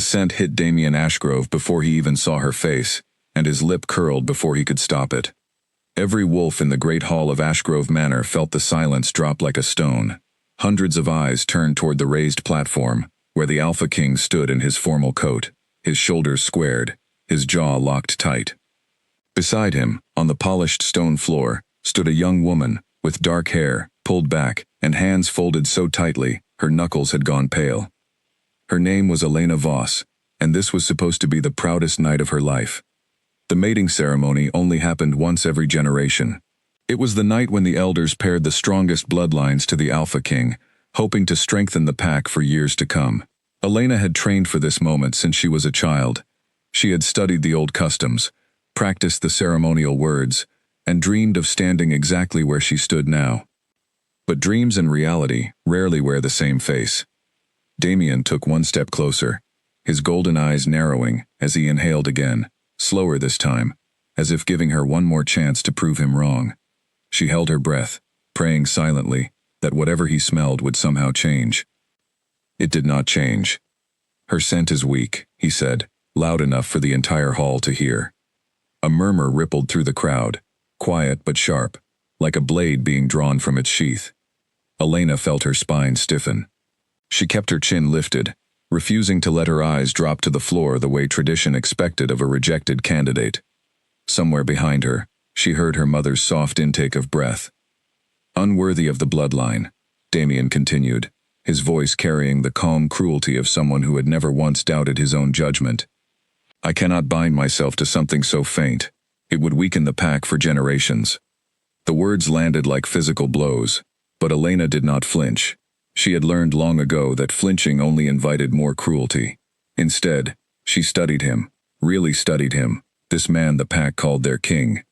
The scent hit Damien Ashgrove before he even saw her face, and his lip curled before he could stop it. Every wolf in the great hall of Ashgrove Manor felt the silence drop like a stone. Hundreds of eyes turned toward the raised platform, where the Alpha King stood in his formal coat, his shoulders squared, his jaw locked tight. Beside him, on the polished stone floor, stood a young woman, with dark hair, pulled back, and hands folded so tightly, her knuckles had gone pale. Her name was Elena Voss, and this was supposed to be the proudest night of her life. The mating ceremony only happened once every generation. It was the night when the elders paired the strongest bloodlines to the Alpha King, hoping to strengthen the pack for years to come. Elena had trained for this moment since she was a child. She had studied the old customs, practiced the ceremonial words, and dreamed of standing exactly where she stood now. But dreams and reality rarely wear the same face. Damien took one step closer, his golden eyes narrowing as he inhaled again, slower this time, as if giving her one more chance to prove him wrong. She held her breath, praying silently that whatever he smelled would somehow change. It did not change. "Her scent is weak," he said, loud enough for the entire hall to hear. A murmur rippled through the crowd, quiet but sharp, like a blade being drawn from its sheath. Elena felt her spine stiffen. She kept her chin lifted, refusing to let her eyes drop to the floor the way tradition expected of a rejected candidate. Somewhere behind her, she heard her mother's soft intake of breath. "Unworthy of the bloodline," Damien continued, his voice carrying the calm cruelty of someone who had never once doubted his own judgment. "I cannot bind myself to something so faint. It would weaken the pack for generations." The words landed like physical blows, but Elena did not flinch. She had learned long ago that flinching only invited more cruelty. Instead, she studied him, really studied him, this man the pack called their king.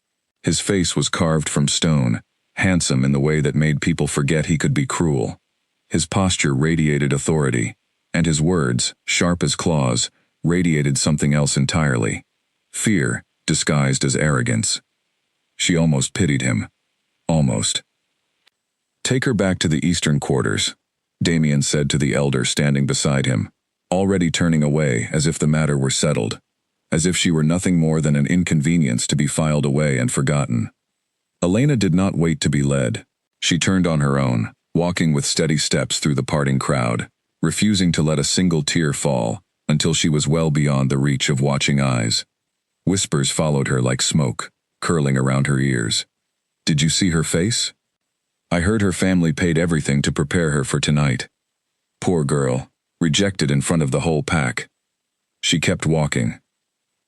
His face was carved from stone, handsome in the way that made people forget he could be cruel. His posture radiated authority, and his words, sharp as claws, radiated something else entirely. Fear, disguised as arrogance. She almost pitied him. Almost. "Take her back to the eastern quarters," Damien said to the elder standing beside him, already turning away as if the matter were settled, as if she were nothing more than an inconvenience to be filed away and forgotten. Elena did not wait to be led. She turned on her own, walking with steady steps through the parting crowd, refusing to let a single tear fall until she was well beyond the reach of watching eyes. Whispers followed her like smoke, curling around her ears. "Did you see her face? I heard her family paid everything to prepare her for tonight. Poor girl, rejected in front of the whole pack." She kept walking.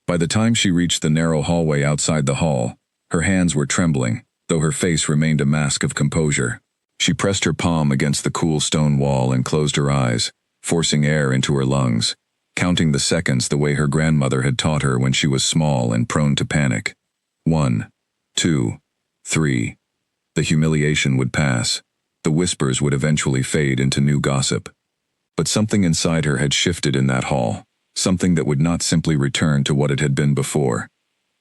By the time she reached the narrow hallway outside the hall, her hands were trembling, though her face remained a mask of composure. She pressed her palm against the cool stone wall and closed her eyes, forcing air into her lungs, counting the seconds the way her grandmother had taught her when she was small and prone to panic. 1, 2, 3. The humiliation would pass. The whispers would eventually fade into new gossip. But something inside her had shifted in that hall, something that would not simply return to what it had been before.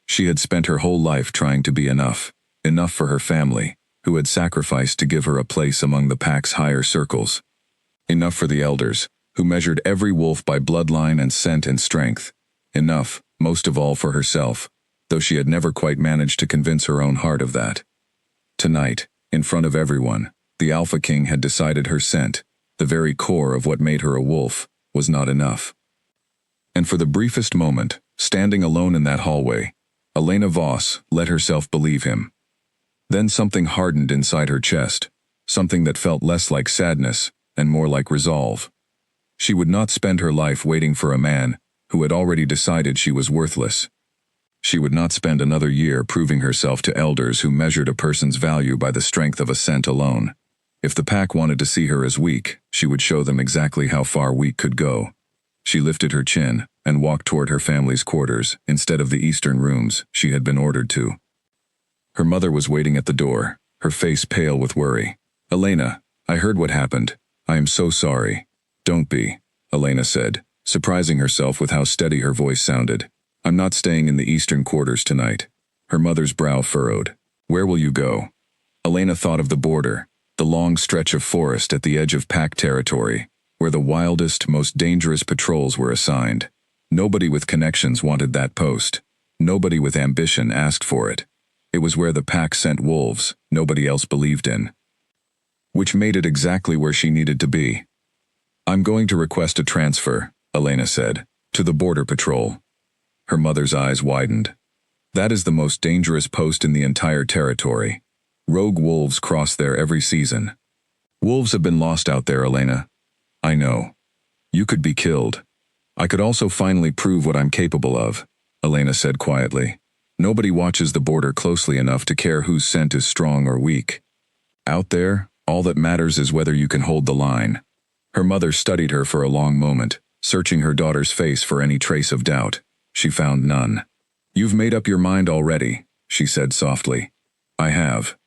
She had spent her whole life trying to be enough for her family, who had sacrificed to give her a place among the pack's higher circles. Enough for the elders, who measured every wolf by bloodline and scent and strength. Enough, most of all, for herself, though she had never quite managed to convince her own heart of that. Tonight, in front of everyone, the Alpha King had decided her scent, the very core of what made her a wolf, was not enough. And for the briefest moment, standing alone in that hallway, Elena Voss let herself believe him. Then something hardened inside her chest, something that felt less like sadness and more like resolve. She would not spend her life waiting for a man who had already decided she was worthless. She would not spend another year proving herself to elders who measured a person's value by the strength of a scent alone. If the pack wanted to see her as weak, she would show them exactly how far weak could go. She lifted her chin and walked toward her family's quarters instead of the eastern rooms she had been ordered to. Her mother was waiting at the door, her face pale with worry. "Elena, I heard what happened. I am so sorry." "Don't be," Elena said, surprising herself with how steady her voice sounded. "I'm not staying in the eastern quarters tonight." Her mother's brow furrowed. "Where will you go?" Elena thought of the border, the long stretch of forest at the edge of pack territory. where the wildest, most dangerous patrols were assigned. Nobody with connections wanted that post. Nobody with ambition asked for it. It was where the pack sent wolves nobody else believed in. Which made it exactly where she needed to be. "I'm going to request a transfer," Elena said, "to the border patrol." Her mother's eyes widened. "That is the most dangerous post in the entire territory. Rogue wolves cross there every season." "Wolves have been lost out there, Elena." "I know. You could be killed. I could also finally prove what I'm capable of," Elena said quietly. "Nobody watches the border closely enough to care whose scent is strong or weak. Out there, all that matters is whether you can hold the line." Her mother studied her for a long moment, searching her daughter's face for any trace of doubt. She found none. "You've made up your mind already," she said softly. "I have."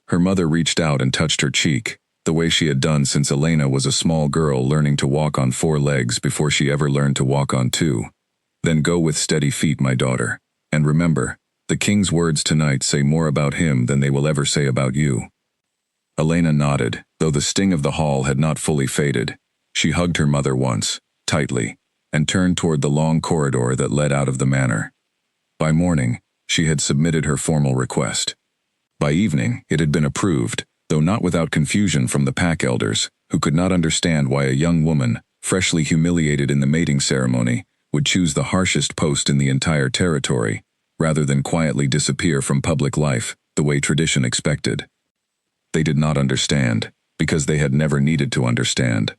Her mother reached out and touched her cheek, the way she had done since Elena was a small girl learning to walk on 4 legs before she ever learned to walk on 2. "Then go with steady feet, my daughter. And remember, the king's words tonight say more about him than they will ever say about you." Elena nodded, though the sting of the hall had not fully faded. She hugged her mother once, tightly, and turned toward the long corridor that led out of the manor. By morning, she had submitted her formal request. By evening, it had been approved, though not without confusion from the pack elders, who could not understand why a young woman, freshly humiliated in the mating ceremony, would choose the harshest post in the entire territory, rather than quietly disappear from public life, the way tradition expected. They did not understand, because they had never needed to understand.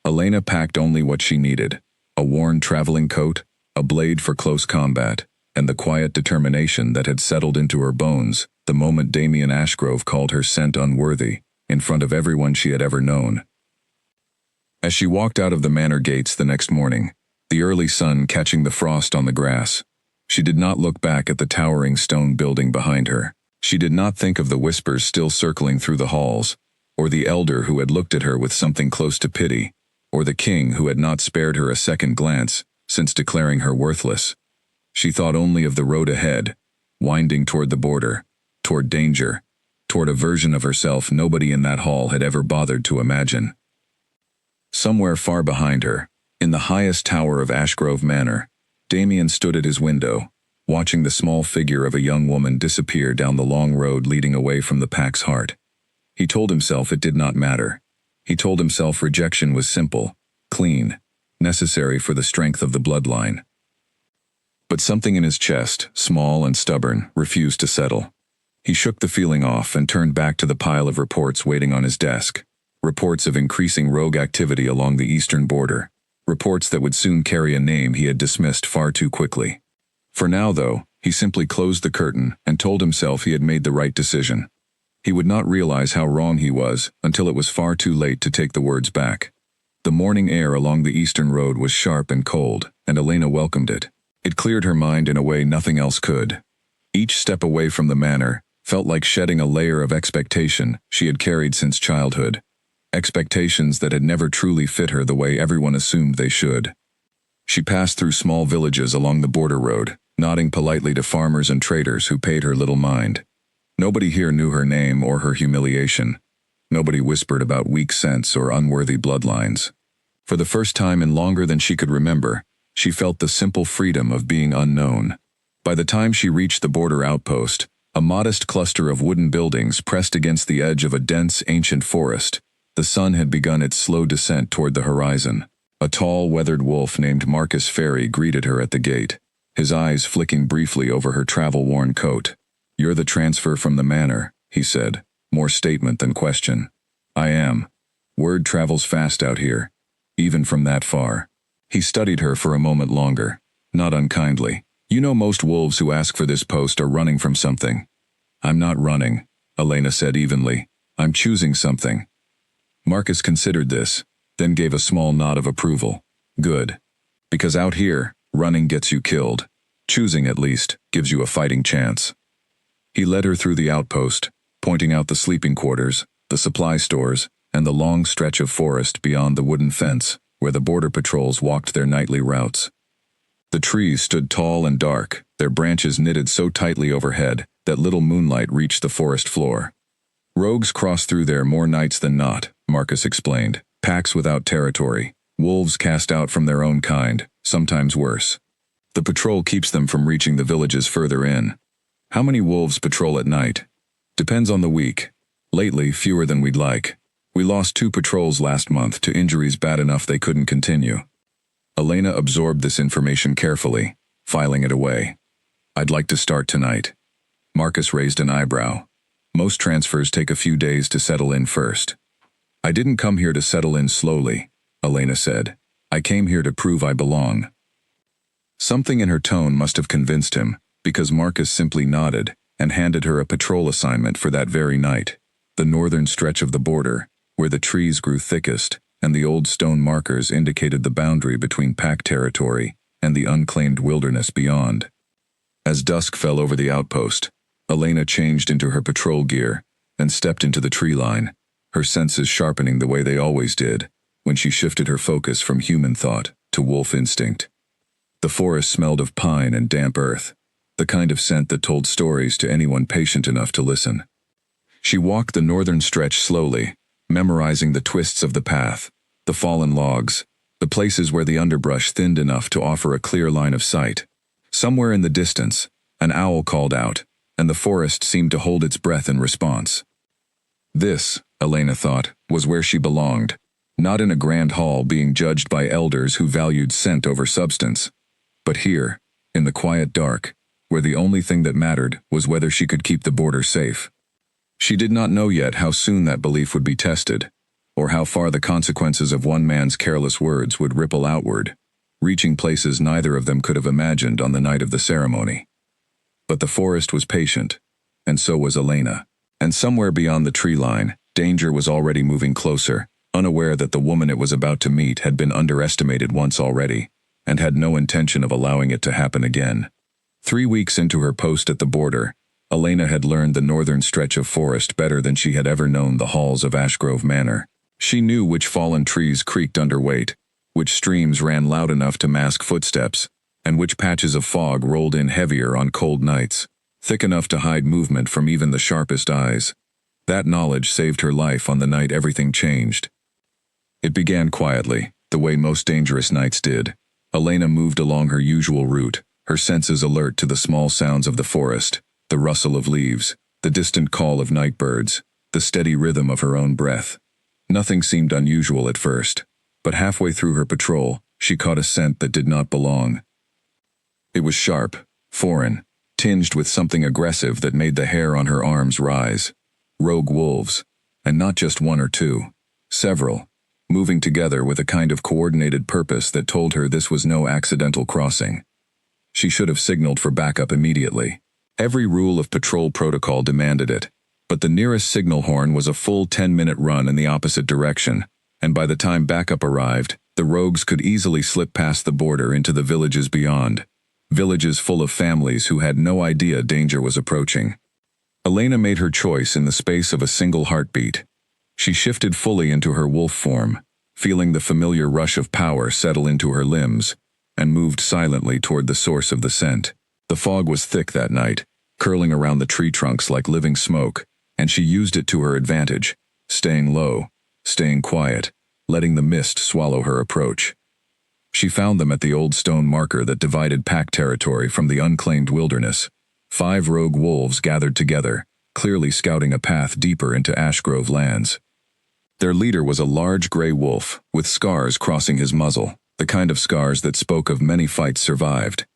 Elena packed only what she needed: a worn traveling coat, a blade for close combat, and the quiet determination that had settled into her bones the moment Damien Ashgrove called her scent unworthy, in front of everyone she had ever known. As she walked out of the manor gates the next morning, the early sun catching the frost on the grass, she did not look back at the towering stone building behind her. She did not think of the whispers still circling through the halls, or the elder who had looked at her with something close to pity, or the king who had not spared her a second glance since declaring her worthless. She thought only of the road ahead, winding toward the border, toward danger, toward a version of herself nobody in that hall had ever bothered to imagine. Somewhere far behind her, in the highest tower of Ashgrove Manor, Damien stood at his window, watching the small figure of a young woman disappear down the long road leading away from the pack's heart. He told himself it did not matter. He told himself rejection was simple, clean, necessary for the strength of the bloodline. But something in his chest, small and stubborn, refused to settle. He shook the feeling off and turned back to the pile of reports waiting on his desk. Reports of increasing rogue activity along the eastern border. Reports that would soon carry a name he had dismissed far too quickly. For now, though, he simply closed the curtain and told himself he had made the right decision. He would not realize how wrong he was until it was far too late to take the words back. The morning air along the eastern road was sharp and cold, and Elena welcomed it. It cleared her mind in a way nothing else could. Each step away from the manor felt like shedding a layer of expectation she had carried since childhood. Expectations that had never truly fit her the way everyone assumed they should. She passed through small villages along the border road, nodding politely to farmers and traders who paid her little mind. Nobody here knew her name or her humiliation. Nobody whispered about weak sense or unworthy bloodlines. For the first time in longer than she could remember, she felt the simple freedom of being unknown. By the time she reached the border outpost, a modest cluster of wooden buildings pressed against the edge of a dense, ancient forest, the sun had begun its slow descent toward the horizon. A tall, weathered wolf named Marcus Ferry greeted her at the gate, his eyes flicking briefly over her travel-worn coat. "You're the transfer from the manor," he said, more statement than question. "I am. Word travels fast out here, even from that far." He studied her for a moment longer, not unkindly. "You know most wolves who ask for this post are running from something." "I'm not running," Elena said evenly. "I'm choosing something." Marcus considered this, then gave a small nod of approval. "Good. Because out here, running gets you killed. Choosing, at least, gives you a fighting chance." He led her through the outpost, pointing out the sleeping quarters, the supply stores, and the long stretch of forest beyond the wooden fence, where the border patrols walked their nightly routes. The trees stood tall and dark, their branches knitted so tightly overhead that little moonlight reached the forest floor. "Rogues cross through there more nights than not," Marcus explained. Packs without territory. Wolves cast out from their own kind, sometimes worse. The patrol keeps them from reaching the villages further in. How many wolves patrol at night? Depends on the week. Lately, fewer than we'd like. We lost 2 patrols last month to injuries bad enough they couldn't continue. Elena absorbed this information carefully, filing it away. I'd like to start tonight. Marcus raised an eyebrow. Most transfers take a few days to settle in first. I didn't come here to settle in slowly, Elena said. I came here to prove I belong. Something in her tone must have convinced him, because Marcus simply nodded and handed her a patrol assignment for that very night. The northern stretch of the border, where the trees grew thickest and the old stone markers indicated the boundary between pack territory and the unclaimed wilderness beyond. As dusk fell over the outpost, Elena changed into her patrol gear and stepped into the tree line, her senses sharpening the way they always did when she shifted her focus from human thought to wolf instinct. The forest smelled of pine and damp earth, the kind of scent that told stories to anyone patient enough to listen. She walked the northern stretch slowly, memorizing the twists of the path, the fallen logs, the places where the underbrush thinned enough to offer a clear line of sight. Somewhere in the distance, an owl called out, and the forest seemed to hold its breath in response. This, Elena thought, was where she belonged, not in a grand hall being judged by elders who valued scent over substance, but here, in the quiet dark, where the only thing that mattered was whether she could keep the border safe. She did not know yet how soon that belief would be tested, or how far the consequences of one man's careless words would ripple outward, reaching places neither of them could have imagined on the night of the ceremony. But the forest was patient, and so was Elena, and somewhere beyond the tree line, danger was already moving closer, unaware that the woman it was about to meet had been underestimated once already, and had no intention of allowing it to happen again. 3 weeks into her post at the border, Elena had learned the northern stretch of forest better than she had ever known the halls of Ashgrove Manor. She knew which fallen trees creaked under weight, which streams ran loud enough to mask footsteps, and which patches of fog rolled in heavier on cold nights, thick enough to hide movement from even the sharpest eyes. That knowledge saved her life on the night everything changed. It began quietly, the way most dangerous nights did. Elena moved along her usual route, her senses alert to the small sounds of the forest, the rustle of leaves, the distant call of night birds, the steady rhythm of her own breath. Nothing seemed unusual at first, but halfway through her patrol, she caught a scent that did not belong. It was sharp, foreign, tinged with something aggressive that made the hair on her arms rise. Rogue wolves, and not just 1 or 2, several, moving together with a kind of coordinated purpose that told her this was no accidental crossing. She should have signaled for backup immediately. Every rule of patrol protocol demanded it, but the nearest signal horn was a full 10-minute run in the opposite direction, and by the time backup arrived, the rogues could easily slip past the border into the villages beyond, villages full of families who had no idea danger was approaching. Elena made her choice in the space of a single heartbeat. She shifted fully into her wolf form, feeling the familiar rush of power settle into her limbs, and moved silently toward the source of the scent. The fog was thick that night, curling around the tree trunks like living smoke, and she used it to her advantage, staying low, staying quiet, letting the mist swallow her approach. She found them at the old stone marker that divided pack territory from the unclaimed wilderness. 5 rogue wolves gathered together, clearly scouting a path deeper into Ashgrove lands. Their leader was a large gray wolf, with scars crossing his muzzle, the kind of scars that spoke of many fights survived.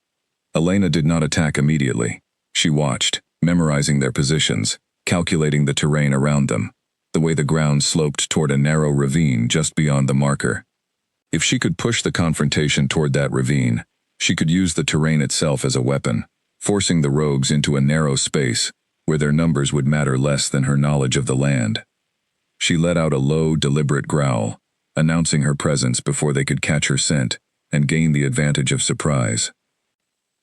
Elena did not attack immediately. She watched, memorizing their positions, calculating the terrain around them, the way the ground sloped toward a narrow ravine just beyond the marker. If she could push the confrontation toward that ravine, she could use the terrain itself as a weapon, forcing the rogues into a narrow space where their numbers would matter less than her knowledge of the land. She let out a low, deliberate growl, announcing her presence before they could catch her scent and gain the advantage of surprise.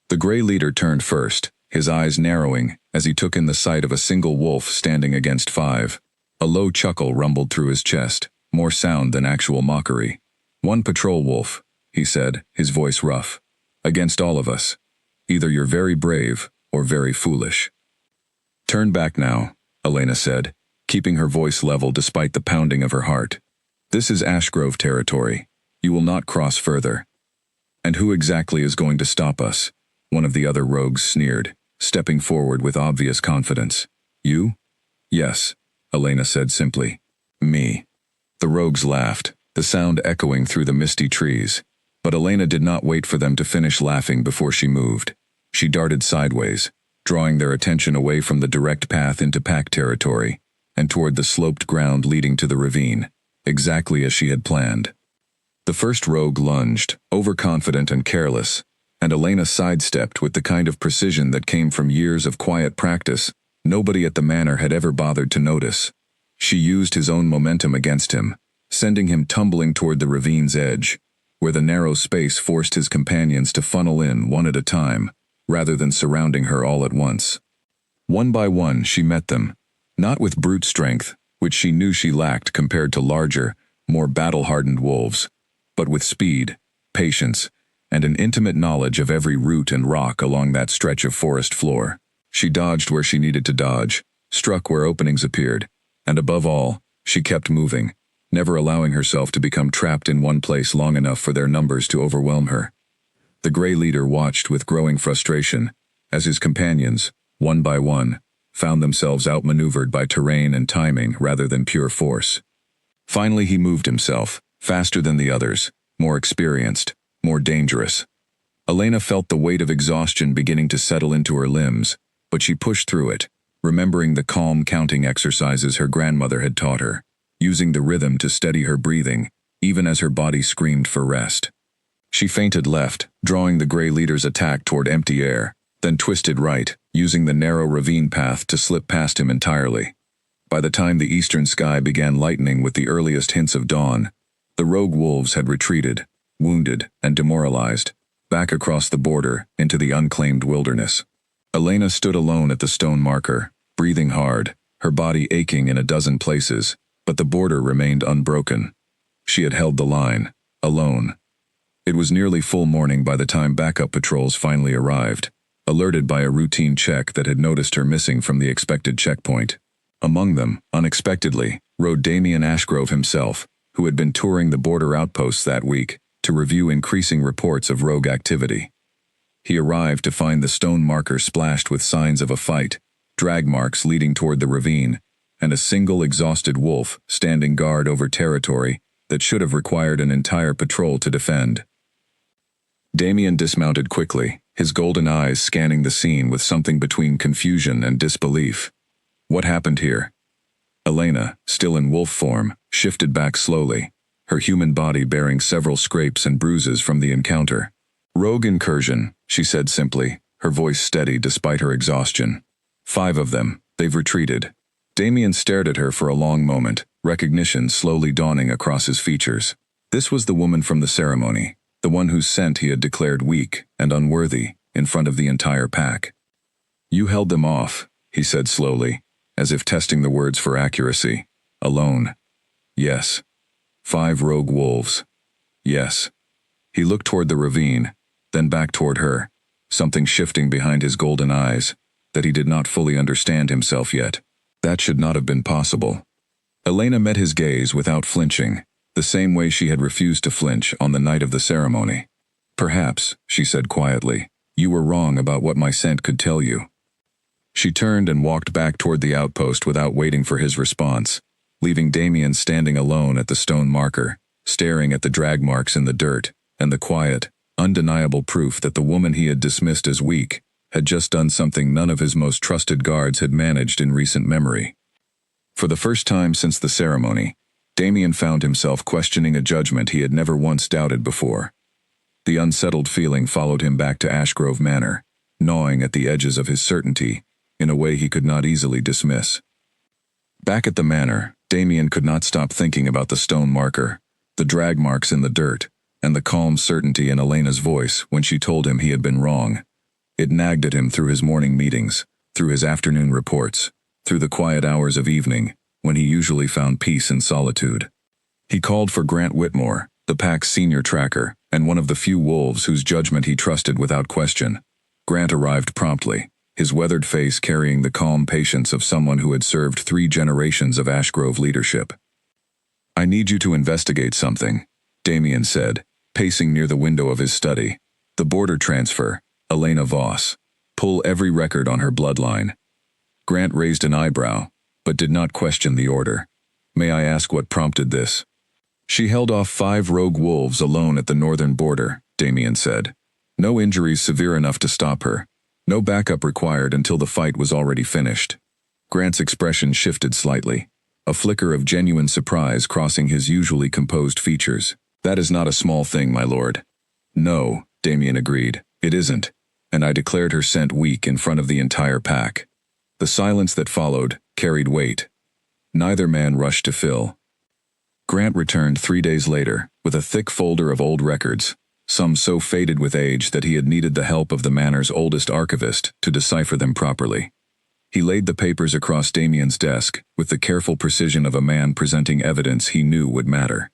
The gray leader turned first, his eyes narrowing as he took in the sight of a single wolf standing against 5. A low chuckle rumbled through his chest, more sound than actual mockery. 1 patrol wolf, he said, his voice rough. Against all of us. Either you're very brave or very foolish. Turn back now, Elena said, keeping her voice level despite the pounding of her heart. This is Ashgrove territory. You will not cross further. And who exactly is going to stop us? One of the other rogues sneered, stepping forward with obvious confidence. You? Yes, Elena said simply. Me. The rogues laughed, the sound echoing through the misty trees. But Elena did not wait for them to finish laughing before she moved. She darted sideways, drawing their attention away from the direct path into pack territory, and toward the sloped ground leading to the ravine, exactly as she had planned. The first rogue lunged, overconfident and careless, and Elena sidestepped with the kind of precision that came from years of quiet practice nobody at the manor had ever bothered to notice. She used his own momentum against him, sending him tumbling toward the ravine's edge, where the narrow space forced his companions to funnel in one at a time, rather than surrounding her all at once. One by one she met them, not with brute strength, which she knew she lacked compared to larger, more battle-hardened wolves, but with speed, patience, and an intimate knowledge of every root and rock along that stretch of forest floor. She dodged where she needed to dodge, struck where openings appeared, and above all, she kept moving, never allowing herself to become trapped in one place long enough for their numbers to overwhelm her. The gray leader watched with growing frustration as his companions, one by one, found themselves outmaneuvered by terrain and timing rather than pure force. Finally he moved himself, faster than the others, more experienced, more dangerous. Elena felt the weight of exhaustion beginning to settle into her limbs, but she pushed through it, remembering the calm counting exercises her grandmother had taught her, using the rhythm to steady her breathing, even as her body screamed for rest. She feinted left, drawing the gray leader's attack toward empty air, then twisted right, using the narrow ravine path to slip past him entirely. By the time the eastern sky began lightening with the earliest hints of dawn, the rogue wolves had retreated, wounded and demoralized, back across the border into the unclaimed wilderness. Elena stood alone at the stone marker, breathing hard, her body aching in a dozen places, but the border remained unbroken. She had held the line, alone. It was nearly full morning by the time backup patrols finally arrived, alerted by a routine check that had noticed her missing from the expected checkpoint. Among them, unexpectedly, rode Damien Ashgrove himself, who had been touring the border outposts that week to review increasing reports of rogue activity. He arrived to find the stone marker splashed with signs of a fight, drag marks leading toward the ravine, and a single exhausted wolf standing guard over territory that should have required an entire patrol to defend. Damien dismounted quickly, his golden eyes scanning the scene with something between confusion and disbelief. What happened here? Elena, still in wolf form, shifted back slowly, her human body bearing several scrapes and bruises from the encounter. Rogue incursion, she said simply, her voice steady despite her exhaustion. 5 of them, they've retreated. Damien stared at her for a long moment, recognition slowly dawning across his features. This was the woman from the ceremony, the one whose scent he had declared weak and unworthy in front of the entire pack. You held them off, he said slowly, as if testing the words for accuracy. Alone. Yes. 5 rogue wolves. Yes. He looked toward the ravine, then back toward her, something shifting behind his golden eyes, that he did not fully understand himself yet. That should not have been possible. Elena met his gaze without flinching, the same way she had refused to flinch on the night of the ceremony. Perhaps, she said quietly, you were wrong about what my scent could tell you. She turned and walked back toward the outpost without waiting for his response, leaving Damien standing alone at the stone marker, staring at the drag marks in the dirt, and the quiet, undeniable proof that the woman he had dismissed as weak had just done something none of his most trusted guards had managed in recent memory. For the first time since the ceremony, Damien found himself questioning a judgment he had never once doubted before. The unsettled feeling followed him back to Ashgrove Manor, gnawing at the edges of his certainty in a way he could not easily dismiss. Back at the manor, Damien could not stop thinking about the stone marker, the drag marks in the dirt, and the calm certainty in Elena's voice when she told him he had been wrong. It nagged at him through his morning meetings, through his afternoon reports, through the quiet hours of evening, when he usually found peace and solitude. He called for Grant Whitmore, the pack's senior tracker, and one of the few wolves whose judgment he trusted without question. Grant arrived promptly, his weathered face carrying the calm patience of someone who had served 3 generations of Ashgrove leadership. I need you to investigate something, Damien said, pacing near the window of his study. The border transfer, Elena Voss. Pull every record on her bloodline. Grant raised an eyebrow, but did not question the order. May I ask what prompted this? She held off 5 rogue wolves alone at the northern border, Damien said. No injuries severe enough to stop her. No backup required until the fight was already finished. Grant's expression shifted slightly, a flicker of genuine surprise crossing his usually composed features. That is not a small thing, my lord. No, Damien agreed, it isn't, and I declared her scent weak in front of the entire pack. The silence that followed carried weight. Neither man rushed to fill. Grant returned 3 days later, with a thick folder of old records, some so faded with age that he had needed the help of the manor's oldest archivist to decipher them properly. He laid the papers across Damien's desk with the careful precision of a man presenting evidence he knew would matter.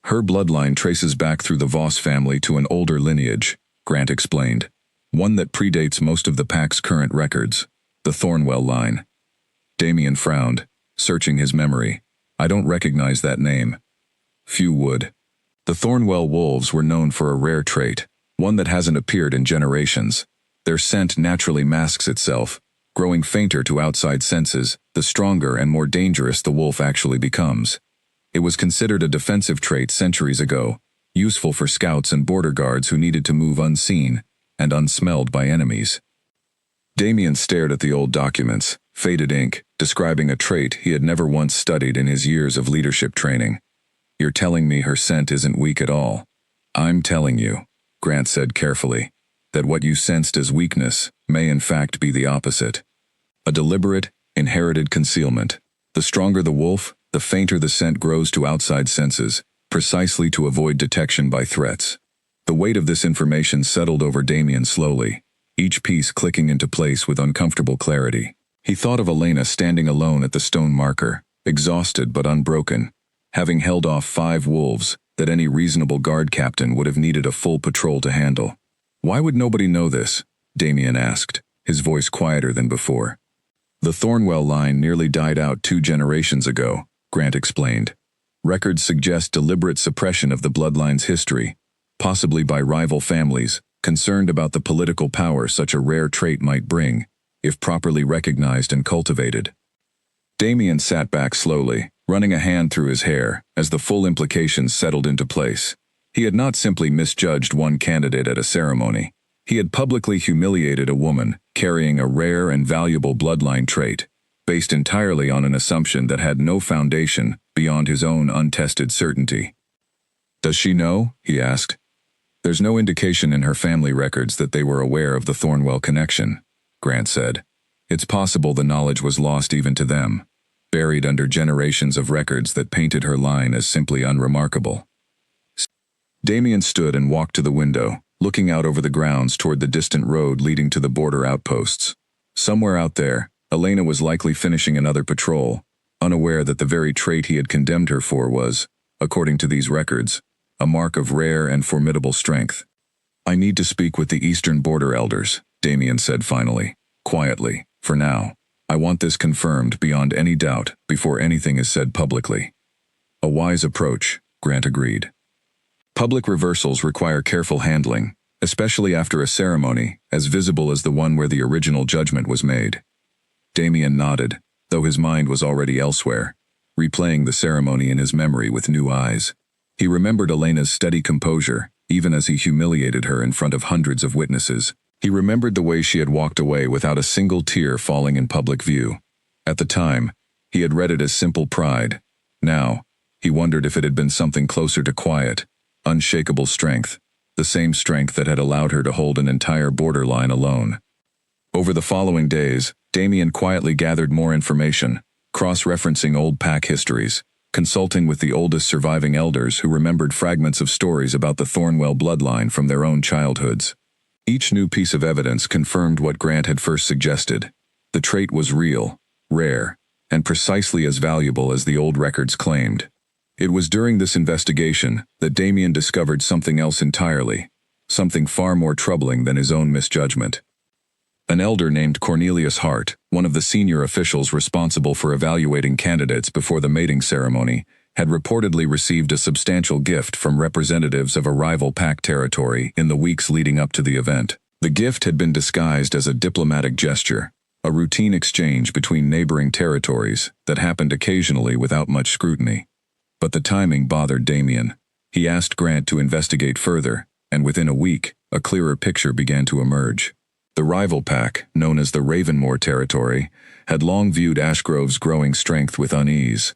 Her bloodline traces back through the Voss family to an older lineage, Grant explained, one that predates most of the pack's current records, the Thornwell line. Damien frowned, searching his memory. I don't recognize that name. Few would. The Thornwell wolves were known for a rare trait, one that hasn't appeared in generations. Their scent naturally masks itself, growing fainter to outside senses, the stronger and more dangerous the wolf actually becomes. It was considered a defensive trait centuries ago, useful for scouts and border guards who needed to move unseen and unsmelled by enemies. Damien stared at the old documents, faded ink, describing a trait he had never once studied in his years of leadership training. You're telling me her scent isn't weak at all. I'm telling you, Grant said carefully, that what you sensed as weakness may in fact be the opposite. A deliberate, inherited concealment. The stronger the wolf, the fainter the scent grows to outside senses, precisely to avoid detection by threats. The weight of this information settled over Damien slowly, each piece clicking into place with uncomfortable clarity. He thought of Elena standing alone at the stone marker, exhausted but unbroken, having held off 5 wolves that any reasonable guard captain would have needed a full patrol to handle. Why would nobody know this? Damien asked, his voice quieter than before. The Thornwell line nearly died out 2 generations ago, Grant explained. Records suggest deliberate suppression of the bloodline's history, possibly by rival families, concerned about the political power such a rare trait might bring, if properly recognized and cultivated. Damien sat back slowly, running a hand through his hair, as the full implications settled into place. He had not simply misjudged one candidate at a ceremony. He had publicly humiliated a woman carrying a rare and valuable bloodline trait, based entirely on an assumption that had no foundation beyond his own untested certainty. Does she know? He asked. There's no indication in her family records that they were aware of the Thornwell connection, Grant said. It's possible the knowledge was lost even to them, buried under generations of records that painted her line as simply unremarkable. Damien stood and walked to the window, looking out over the grounds toward the distant road leading to the border outposts. Somewhere out there, Elena was likely finishing another patrol, unaware that the very trait he had condemned her for was, according to these records, a mark of rare and formidable strength. I need to speak with the eastern border elders, Damien said finally, quietly, for now. I want this confirmed beyond any doubt before anything is said publicly. A wise approach, Grant agreed. Public reversals require careful handling, especially after a ceremony as visible as the one where the original judgment was made. Damien nodded, though his mind was already elsewhere, replaying the ceremony in his memory with new eyes. He remembered Elena's steady composure, even as he humiliated her in front of hundreds of witnesses. He remembered the way she had walked away without a single tear falling in public view. At the time, he had read it as simple pride. Now, he wondered if it had been something closer to quiet, unshakable strength, the same strength that had allowed her to hold an entire borderline alone. Over the following days, Damien quietly gathered more information, cross-referencing old pack histories, consulting with the oldest surviving elders who remembered fragments of stories about the Thornwell bloodline from their own childhoods. Each new piece of evidence confirmed what Grant had first suggested. The trait was real, rare, and precisely as valuable as the old records claimed. It was during this investigation that Damien discovered something else entirely, something far more troubling than his own misjudgment. An elder named Cornelius Hart, one of the senior officials responsible for evaluating candidates before the mating ceremony, had reportedly received a substantial gift from representatives of a rival pack territory in the weeks leading up to the event. The gift had been disguised as a diplomatic gesture, a routine exchange between neighboring territories that happened occasionally without much scrutiny. But the timing bothered Damien. He asked Grant to investigate further, and within a week, a clearer picture began to emerge. The rival pack, known as the Ravenmoor territory, had long viewed Ashgrove's growing strength with unease.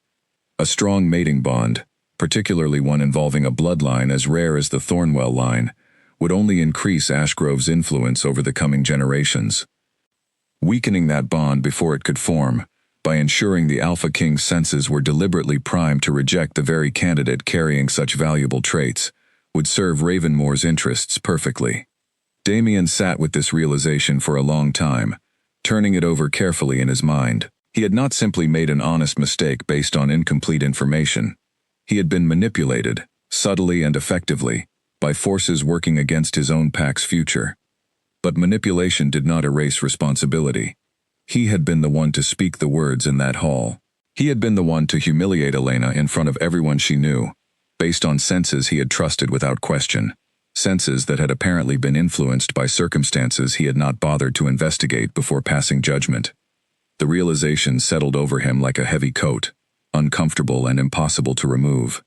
A strong mating bond, particularly one involving a bloodline as rare as the Thornwell line, would only increase Ashgrove's influence over the coming generations. Weakening that bond before it could form, by ensuring the Alpha King's senses were deliberately primed to reject the very candidate carrying such valuable traits, would serve Ravenmoor's interests perfectly. Damien sat with this realization for a long time, turning it over carefully in his mind. He had not simply made an honest mistake based on incomplete information. He had been manipulated, subtly and effectively, by forces working against his own pack's future. But manipulation did not erase responsibility. He had been the one to speak the words in that hall. He had been the one to humiliate Elena in front of everyone she knew, based on senses he had trusted without question, senses that had apparently been influenced by circumstances he had not bothered to investigate before passing judgment. The realization settled over him like a heavy coat, uncomfortable and impossible to remove.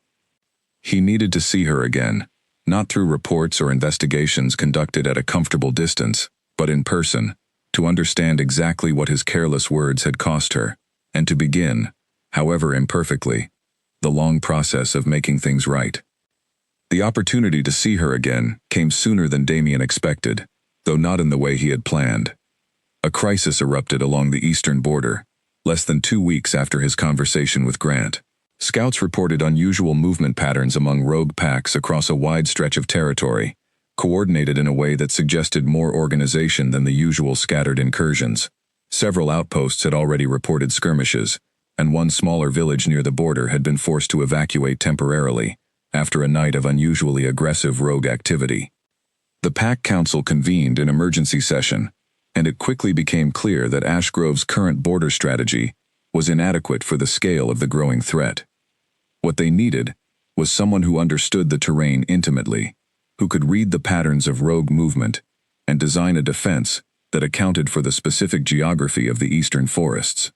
He needed to see her again, not through reports or investigations conducted at a comfortable distance, but in person, to understand exactly what his careless words had cost her, and to begin, however imperfectly, the long process of making things right. The opportunity to see her again came sooner than Damien expected, though not in the way he had planned. A crisis erupted along the eastern border, less than 2 weeks after his conversation with Grant. Scouts reported unusual movement patterns among rogue packs across a wide stretch of territory, coordinated in a way that suggested more organization than the usual scattered incursions. Several outposts had already reported skirmishes, and one smaller village near the border had been forced to evacuate temporarily, after a night of unusually aggressive rogue activity. The Pack Council convened an emergency session, and it quickly became clear that Ashgrove's current border strategy was inadequate for the scale of the growing threat. What they needed was someone who understood the terrain intimately, who could read the patterns of rogue movement, and design a defense that accounted for the specific geography of the eastern forests.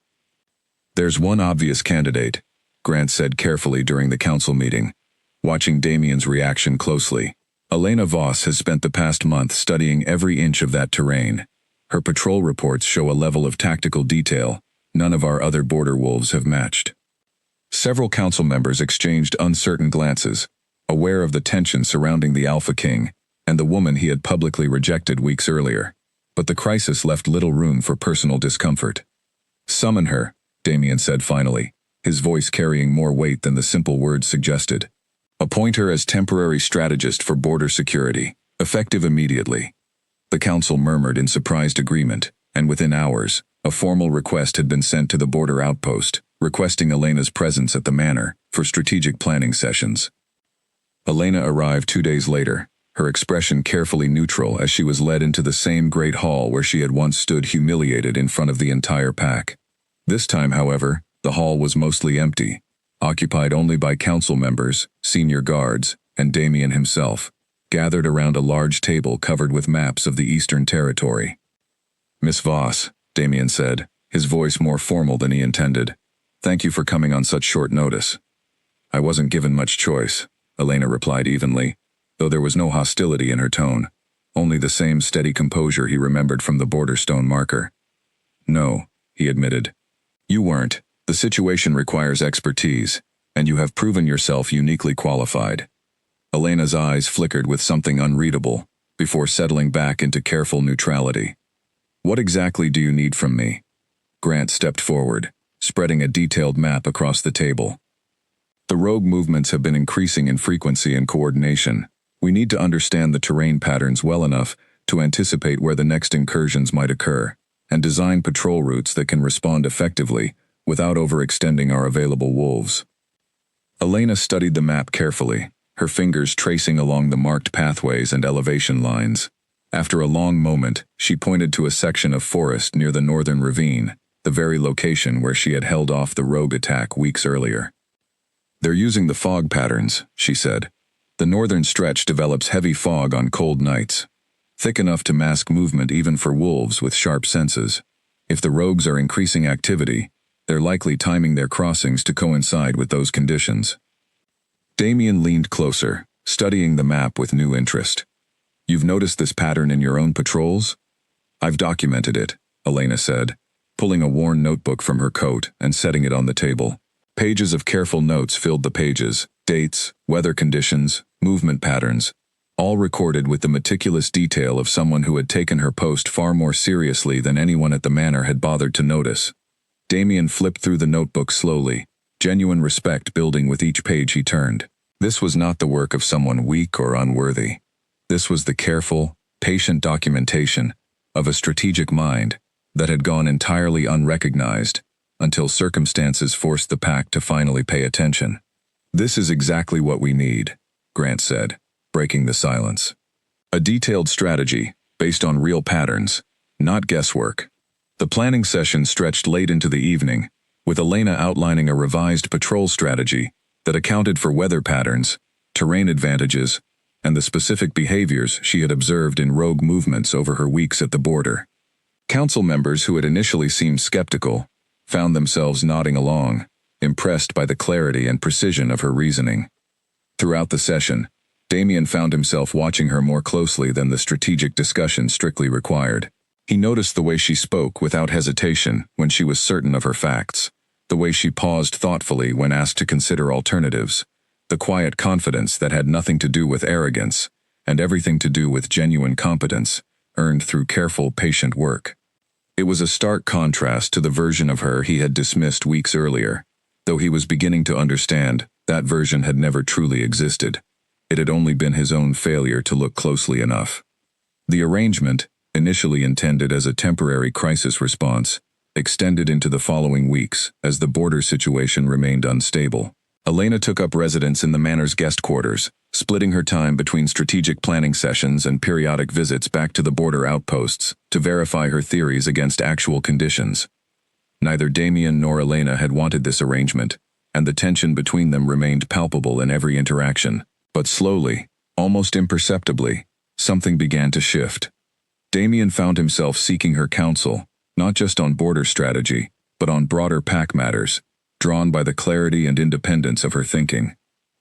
"There's one obvious candidate," Grant said carefully during the council meeting, watching Damien's reaction closely. "Elena Voss has spent the past month studying every inch of that terrain. Her patrol reports show a level of tactical detail none of our other border wolves have matched." Several council members exchanged uncertain glances, aware of the tension surrounding the Alpha King and the woman he had publicly rejected weeks earlier. But the crisis left little room for personal discomfort. "Summon her," Damien said finally, his voice carrying more weight than the simple words suggested. "Appoint her as temporary strategist for border security, effective immediately." The council murmured in surprised agreement, and within hours, a formal request had been sent to the border outpost, requesting Elena's presence at the manor for strategic planning sessions. Elena arrived 2 days later, her expression carefully neutral as she was led into the same great hall where she had once stood humiliated in front of the entire pack. This time, however, the hall was mostly empty, occupied only by council members, senior guards, and Damien himself, gathered around a large table covered with maps of the Eastern Territory. "Miss Voss," Damien said, his voice more formal than he intended, "thank you for coming on such short notice." "I wasn't given much choice," Elena replied evenly, though there was no hostility in her tone, only the same steady composure he remembered from the border stone marker. "No," he admitted. "You weren't. The situation requires expertise, and you have proven yourself uniquely qualified." Elena's eyes flickered with something unreadable, before settling back into careful neutrality. "What exactly do you need from me?" Grant stepped forward, spreading a detailed map across the table. "The rogue movements have been increasing in frequency and coordination. We need to understand the terrain patterns well enough to anticipate where the next incursions might occur, and design patrol routes that can respond effectively without overextending our available wolves." Elena studied the map carefully, her fingers tracing along the marked pathways and elevation lines. After a long moment, she pointed to a section of forest near the northern ravine, the very location where she had held off the rogue attack weeks earlier. "They're using the fog patterns," she said. "The northern stretch develops heavy fog on cold nights, thick enough to mask movement even for wolves with sharp senses. If the rogues are increasing activity, they're likely timing their crossings to coincide with those conditions." Damien leaned closer, studying the map with new interest. "You've noticed this pattern in your own patrols?" "I've documented it," Elena said, pulling a worn notebook from her coat and setting it on the table. Pages of careful notes filled the pages, dates, weather conditions, movement patterns, all recorded with the meticulous detail of someone who had taken her post far more seriously than anyone at the manor had bothered to notice. Damien flipped through the notebook slowly, genuine respect building with each page he turned. This was not the work of someone weak or unworthy. This was the careful, patient documentation of a strategic mind that had gone entirely unrecognized until circumstances forced the pack to finally pay attention. "This is exactly what we need," Grant said, breaking the silence. "A detailed strategy, based on real patterns, not guesswork." The planning session stretched late into the evening, with Elena outlining a revised patrol strategy that accounted for weather patterns, terrain advantages, and the specific behaviors she had observed in rogue movements over her weeks at the border. Council members who had initially seemed skeptical found themselves nodding along, impressed by the clarity and precision of her reasoning. Throughout the session, Damien found himself watching her more closely than the strategic discussion strictly required. He noticed the way she spoke without hesitation when she was certain of her facts, the way she paused thoughtfully when asked to consider alternatives, the quiet confidence that had nothing to do with arrogance and everything to do with genuine competence, earned through careful, patient work. It was a stark contrast to the version of her he had dismissed weeks earlier, though he was beginning to understand that version had never truly existed. It had only been his own failure to look closely enough. The arrangement, initially intended as a temporary crisis response, extended into the following weeks as the border situation remained unstable. Elena took up residence in the manor's guest quarters, splitting her time between strategic planning sessions and periodic visits back to the border outposts to verify her theories against actual conditions. Neither Damien nor Elena had wanted this arrangement, and the tension between them remained palpable in every interaction. But slowly, almost imperceptibly, something began to shift. Damien found himself seeking her counsel, not just on border strategy, but on broader pack matters, drawn by the clarity and independence of her thinking.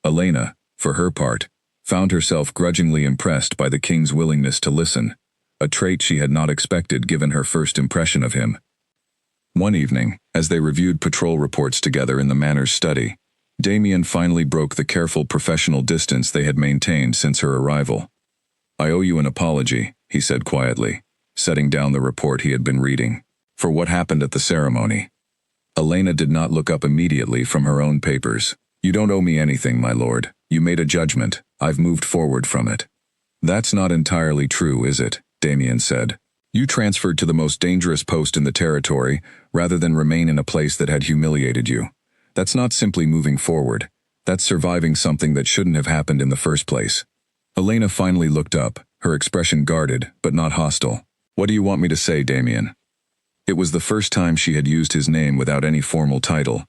Elena, for her part, found herself grudgingly impressed by the king's willingness to listen, a trait she had not expected given her first impression of him. One evening, as they reviewed patrol reports together in the manor's study, Damien finally broke the careful professional distance they had maintained since her arrival. "I owe you an apology," he said quietly, setting down the report he had been reading, "for what happened at the ceremony." Elena did not look up immediately from her own papers. "You don't owe me anything, my lord. You made a judgment. I've moved forward from it." "That's not entirely true, is it?" Damien said. "You transferred to the most dangerous post in the territory rather than remain in a place that had humiliated you. That's not simply moving forward. That's surviving something that shouldn't have happened in the first place." Elena finally looked up, her expression guarded, but not hostile. "What do you want me to say, Damien?" It was the first time she had used his name without any formal title,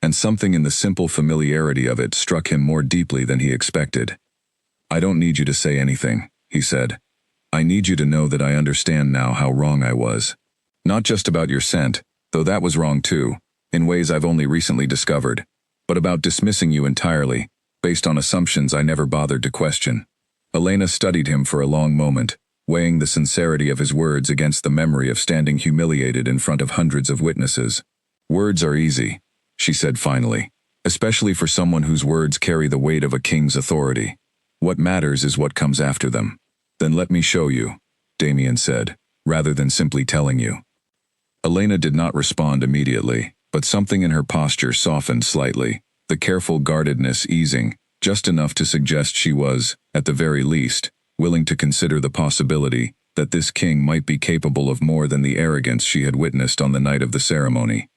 and something in the simple familiarity of it struck him more deeply than he expected. "I don't need you to say anything," he said. "I need you to know that I understand now how wrong I was. Not just about your scent, though that was wrong too, in ways I've only recently discovered, but about dismissing you entirely, based on assumptions I never bothered to question." Elena studied him for a long moment, weighing the sincerity of his words against the memory of standing humiliated in front of hundreds of witnesses. "Words are easy," she said finally, "especially for someone whose words carry the weight of a king's authority. What matters is what comes after them." "Then let me show you," Damien said, "rather than simply telling you." Elena did not respond immediately, but something in her posture softened slightly, the careful guardedness easing, just enough to suggest she was, at the very least, willing to consider the possibility that this king might be capable of more than the arrogance she had witnessed on the night of the ceremony.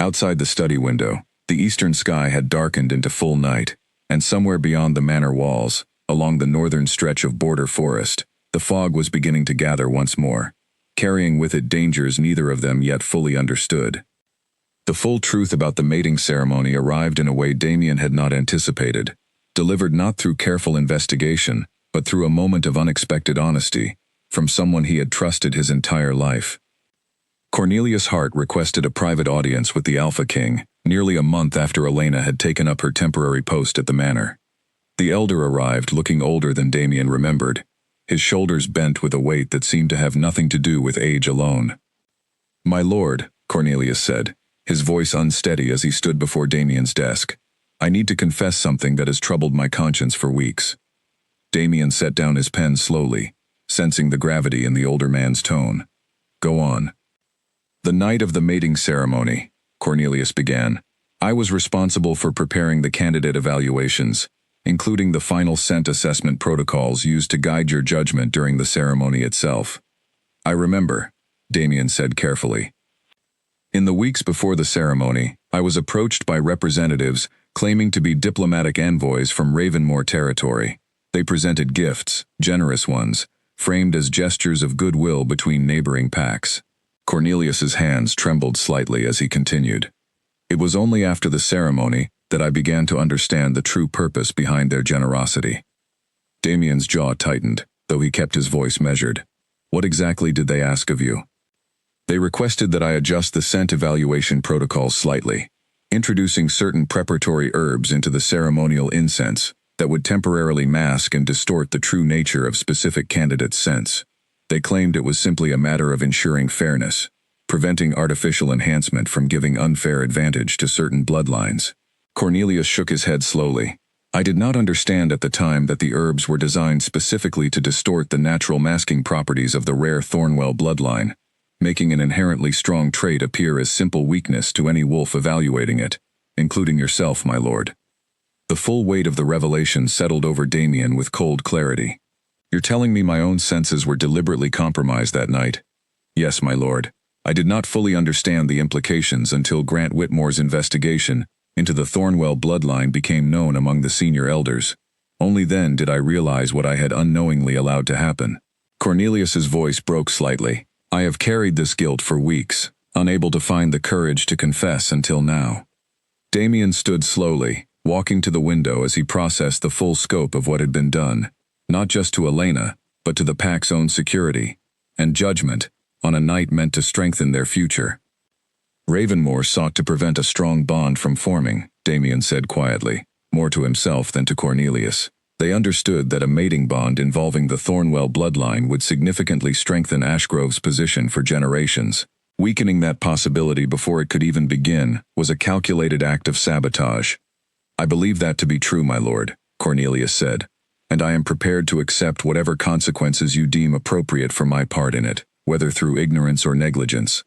Outside the study window, the eastern sky had darkened into full night, and somewhere beyond the manor walls, along the northern stretch of border forest, the fog was beginning to gather once more, carrying with it dangers neither of them yet fully understood. The full truth about the mating ceremony arrived in a way Damien had not anticipated, delivered not through careful investigation, but through a moment of unexpected honesty, from someone he had trusted his entire life. Cornelius Hart requested a private audience with the Alpha King, nearly a month after Elena had taken up her temporary post at the manor. The elder arrived looking older than Damien remembered, his shoulders bent with a weight that seemed to have nothing to do with age alone. "My lord," Cornelius said, his voice unsteady as he stood before Damien's desk, "I need to confess something that has troubled my conscience for weeks." Damien set down his pen slowly, sensing the gravity in the older man's tone. "Go on." "The night of the mating ceremony," Cornelius began, "I was responsible for preparing the candidate evaluations, including the final scent assessment protocols used to guide your judgment during the ceremony itself." "I remember," Damien said carefully. "In the weeks before the ceremony, I was approached by representatives claiming to be diplomatic envoys from Ravenmoor territory. They presented gifts, generous ones, framed as gestures of goodwill between neighboring packs." Cornelius's hands trembled slightly as he continued. "It was only after the ceremony that I began to understand the true purpose behind their generosity." Damien's jaw tightened, though he kept his voice measured. "What exactly did they ask of you?" "They requested that I adjust the scent evaluation protocol slightly, introducing certain preparatory herbs into the ceremonial incense that would temporarily mask and distort the true nature of specific candidates' scents. They claimed it was simply a matter of ensuring fairness, preventing artificial enhancement from giving unfair advantage to certain bloodlines." Cornelius shook his head slowly. "I did not understand at the time that the herbs were designed specifically to distort the natural masking properties of the rare Thornwell bloodline, making an inherently strong trait appear as simple weakness to any wolf evaluating it, including yourself, my lord." The full weight of the revelation settled over Damien with cold clarity. "You're telling me my own senses were deliberately compromised that night?" "Yes, my lord. I did not fully understand the implications until Grant Whitmore's investigation into the Thornwell bloodline became known among the senior elders. Only then did I realize what I had unknowingly allowed to happen." Cornelius's voice broke slightly. "I have carried this guilt for weeks, unable to find the courage to confess until now." Damien stood slowly, walking to the window as he processed the full scope of what had been done, not just to Elena, but to the pack's own security and judgment, on a night meant to strengthen their future. "Ravenmoor sought to prevent a strong bond from forming," Damien said quietly, more to himself than to Cornelius. "They understood that a mating bond involving the Thornwell bloodline would significantly strengthen Ashgrove's position for generations. Weakening that possibility before it could even begin was a calculated act of sabotage." "I believe that to be true, my lord," Cornelius said, "and I am prepared to accept whatever consequences you deem appropriate for my part in it, whether through ignorance or negligence."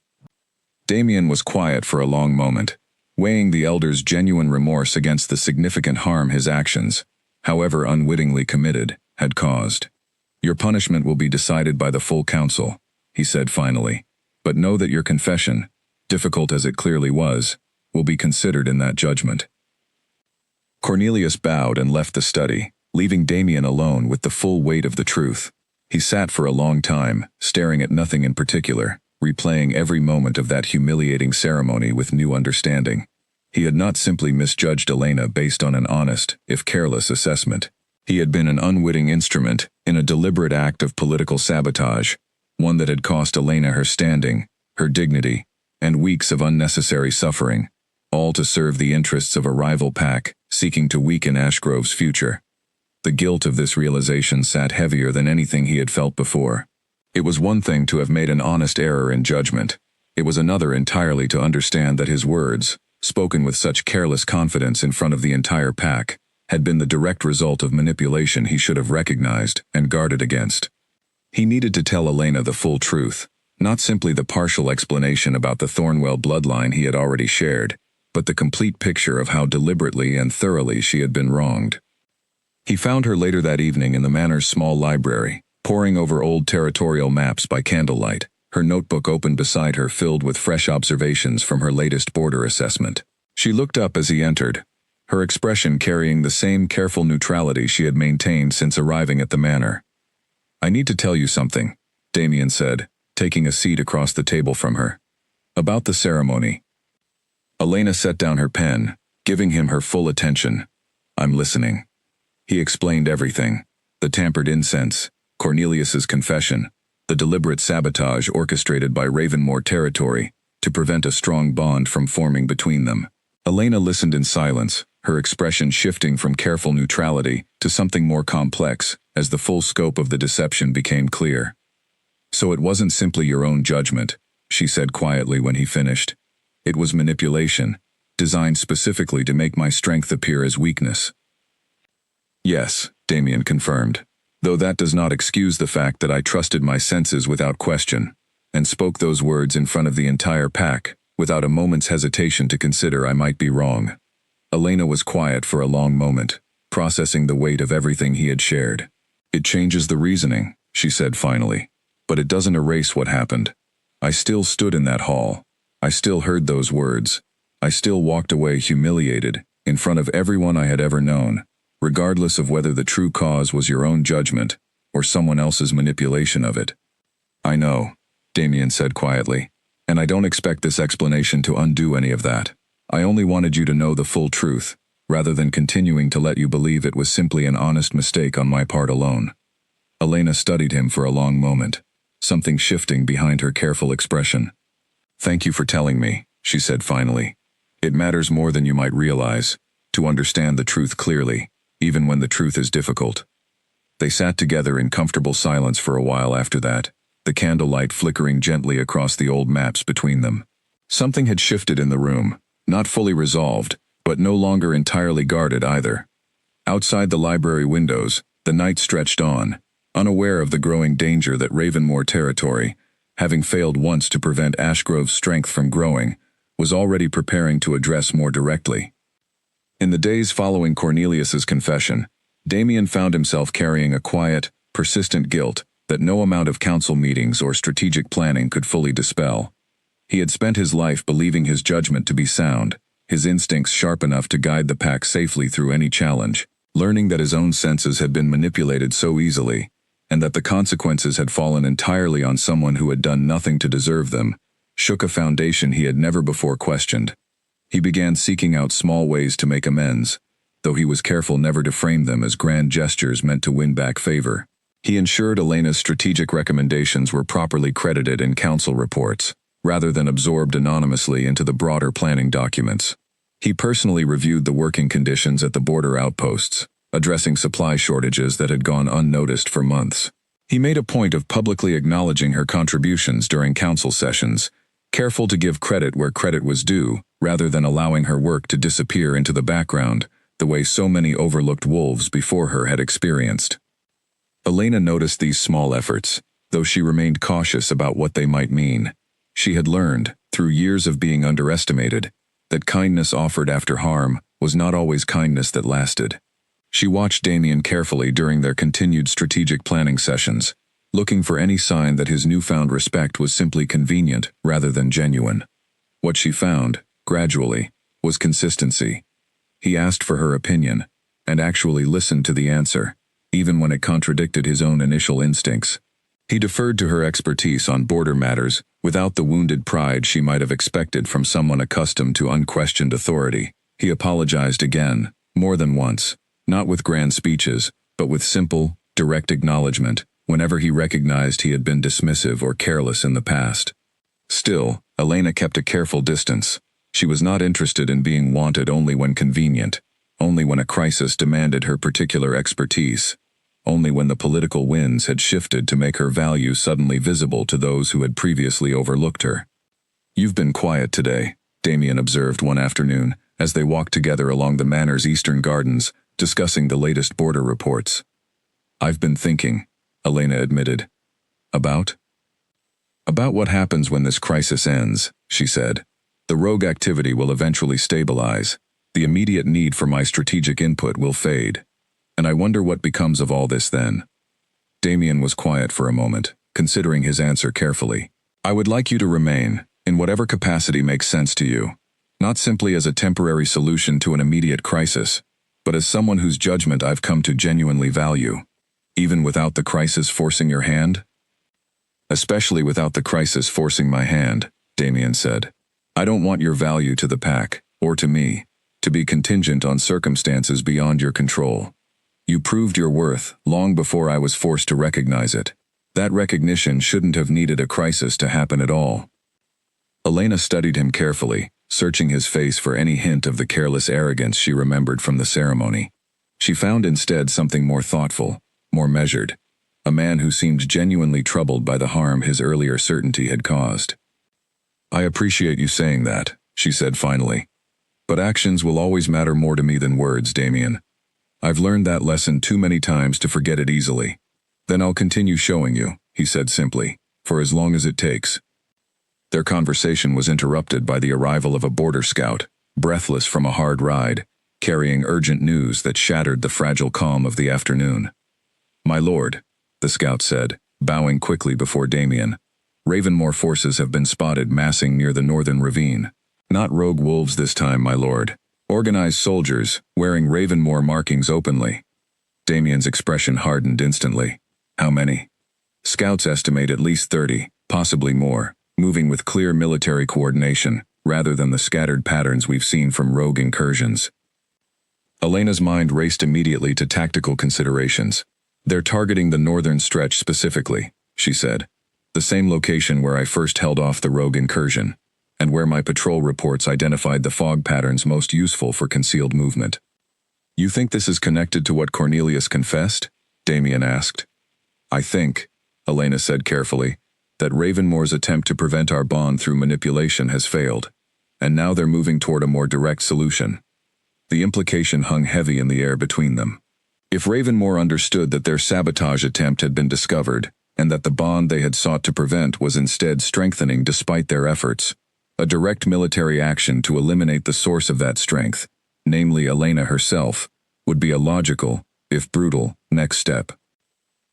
Damien was quiet for a long moment, weighing the elder's genuine remorse against the significant harm his actions, however unwittingly committed, had caused. "Your punishment will be decided by the full council," he said finally, "but know that your confession, difficult as it clearly was, will be considered in that judgment." Cornelius bowed and left the study, leaving Damien alone with the full weight of the truth. He sat for a long time, staring at nothing in particular, replaying every moment of that humiliating ceremony with new understanding. He had not simply misjudged Elena based on an honest, if careless, assessment. He had been an unwitting instrument in a deliberate act of political sabotage, one that had cost Elena her standing, her dignity, and weeks of unnecessary suffering, all to serve the interests of a rival pack seeking to weaken Ashgrove's future. The guilt of this realization sat heavier than anything he had felt before. It was one thing to have made an honest error in judgment. It was another entirely to understand that his words, spoken with such careless confidence in front of the entire pack, had been the direct result of manipulation he should have recognized and guarded against. He needed to tell Elena the full truth, not simply the partial explanation about the Thornwell bloodline he had already shared, but the complete picture of how deliberately and thoroughly she had been wronged. He found her later that evening in the manor's small library, poring over old territorial maps by candlelight, her notebook open beside her filled with fresh observations from her latest border assessment. She looked up as he entered, her expression carrying the same careful neutrality she had maintained since arriving at the manor. "I need to tell you something," Damien said, taking a seat across the table from her. "About the ceremony." Elena set down her pen, giving him her full attention. "I'm listening." He explained everything: the tampered incense, Cornelius's confession, the deliberate sabotage orchestrated by Ravenmore territory to prevent a strong bond from forming between them. Elena listened in silence, her expression shifting from careful neutrality to something more complex as the full scope of the deception became clear. "So it wasn't simply your own judgment," she said quietly when he finished. "It was manipulation, designed specifically to make my strength appear as weakness." "Yes," Damien confirmed, "though that does not excuse the fact that I trusted my senses without question, and spoke those words in front of the entire pack, without a moment's hesitation to consider I might be wrong." Elena was quiet for a long moment, processing the weight of everything he had shared. "It changes the reasoning," she said finally, "but it doesn't erase what happened. I still stood in that hall. I still heard those words. I still walked away humiliated, in front of everyone I had ever known, regardless of whether the true cause was your own judgment or someone else's manipulation of it." "I know," Damien said quietly, "and I don't expect this explanation to undo any of that. I only wanted you to know the full truth, rather than continuing to let you believe it was simply an honest mistake on my part alone." Elena studied him for a long moment, something shifting behind her careful expression. "Thank you for telling me," she said finally. "It matters more than you might realize, to understand the truth clearly, even when the truth is difficult." They sat together in comfortable silence for a while after that, the candlelight flickering gently across the old maps between them. Something had shifted in the room, not fully resolved, but no longer entirely guarded either. Outside the library windows, the night stretched on, unaware of the growing danger that Ravenmore territory, having failed once to prevent Ashgrove's strength from growing, was already preparing to address more directly. In the days following Cornelius's confession, Damien found himself carrying a quiet, persistent guilt that no amount of council meetings or strategic planning could fully dispel. He had spent his life believing his judgment to be sound, his instincts sharp enough to guide the pack safely through any challenge, learning that his own senses had been manipulated so easily, and that the consequences had fallen entirely on someone who had done nothing to deserve them, shook a foundation he had never before questioned. He began seeking out small ways to make amends, though he was careful never to frame them as grand gestures meant to win back favor. He ensured Elena's strategic recommendations were properly credited in council reports, rather than absorbed anonymously into the broader planning documents. He personally reviewed the working conditions at the border outposts, addressing supply shortages that had gone unnoticed for months. He made a point of publicly acknowledging her contributions during council sessions, careful to give credit where credit was due, rather than allowing her work to disappear into the background, the way so many overlooked wolves before her had experienced. Elena noticed these small efforts, though she remained cautious about what they might mean. She had learned, through years of being underestimated, that kindness offered after harm was not always kindness that lasted. She watched Damien carefully during their continued strategic planning sessions, looking for any sign that his newfound respect was simply convenient rather than genuine. What she found, gradually, was consistency. He asked for her opinion, and actually listened to the answer, even when it contradicted his own initial instincts. He deferred to her expertise on border matters without the wounded pride she might have expected from someone accustomed to unquestioned authority. He apologized again, more than once, not with grand speeches, but with simple, direct acknowledgement, whenever he recognized he had been dismissive or careless in the past. Still, Elena kept a careful distance. She was not interested in being wanted only when convenient, only when a crisis demanded her particular expertise, only when the political winds had shifted to make her value suddenly visible to those who had previously overlooked her. "You've been quiet today," Damien observed one afternoon, as they walked together along the manor's eastern gardens, discussing the latest border reports. "I've been thinking," Elena admitted. About what happens when this crisis ends," she said. "The rogue activity will eventually stabilize. The immediate need for my strategic input will fade. And I wonder what becomes of all this then." Damien was quiet for a moment, considering his answer carefully. "I would like you to remain, in whatever capacity makes sense to you, not simply as a temporary solution to an immediate crisis, but as someone whose judgment I've come to genuinely value, even without the crisis forcing your hand?" "Especially without the crisis forcing my hand," Damien said. I don't want your value to the pack, or to me, to be contingent on circumstances beyond your control. You proved your worth long before I was forced to recognize it. That recognition shouldn't have needed a crisis to happen at all. Elena studied him carefully, searching his face for any hint of the careless arrogance she remembered from the ceremony. She found instead something more thoughtful, more measured, a man who seemed genuinely troubled by the harm his earlier certainty had caused. I appreciate you saying that, she said finally. But actions will always matter more to me than words, Damien. I've learned that lesson too many times to forget it easily. Then I'll continue showing you, he said simply, for as long as it takes. Their conversation was interrupted by the arrival of a border scout, breathless from a hard ride, carrying urgent news that shattered the fragile calm of the afternoon. My lord, the scout said, bowing quickly before Damien. Ravenmore forces have been spotted massing near the northern ravine. Not rogue wolves this time, my lord. Organized soldiers, wearing Ravenmore markings openly. Damien's expression hardened instantly. How many? Scouts estimate at least 30, possibly more, moving with clear military coordination, rather than the scattered patterns we've seen from rogue incursions. Elena's mind raced immediately to tactical considerations. They're targeting the northern stretch specifically, she said. The same location where I first held off the rogue incursion, and where my patrol reports identified the fog patterns most useful for concealed movement. You think this is connected to what Cornelius confessed? Damien asked. I think, Elena said carefully, that Ravenmore's attempt to prevent our bond through manipulation has failed, and now they're moving toward a more direct solution. The implication hung heavy in the air between them. If Ravenmore understood that their sabotage attempt had been discovered, and that the bond they had sought to prevent was instead strengthening despite their efforts, a direct military action to eliminate the source of that strength, namely Elena herself, would be a logical, if brutal, next step.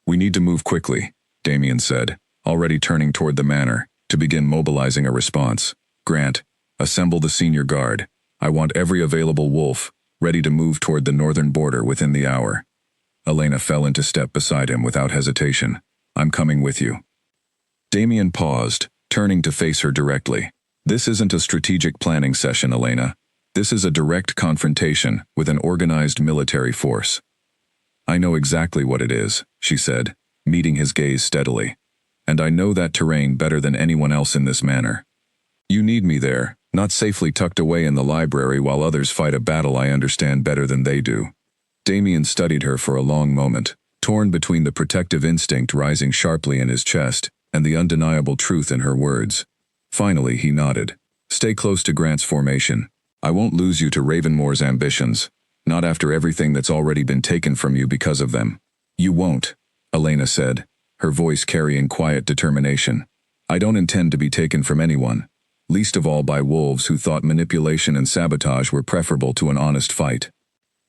We need to move quickly, Damien said, already turning toward the manor, to begin mobilizing a response. Grant, assemble the senior guard. I want every available wolf, ready to move toward the northern border within the hour. Elena fell into step beside him without hesitation. I'm coming with you. Damien paused, turning to face her directly. This isn't a strategic planning session, Elena. This is a direct confrontation with an organized military force. I know exactly what it is, she said, meeting his gaze steadily. And I know that terrain better than anyone else in this manor. You need me there, not safely tucked away in the library while others fight a battle I understand better than they do. Damien studied her for a long moment, torn between the protective instinct rising sharply in his chest and the undeniable truth in her words. Finally, he nodded. Stay close to Grant's formation. I won't lose you to Ravenmore's ambitions, not after everything that's already been taken from you because of them. You won't, Elena said, her voice carrying quiet determination. I don't intend to be taken from anyone, least of all by wolves who thought manipulation and sabotage were preferable to an honest fight.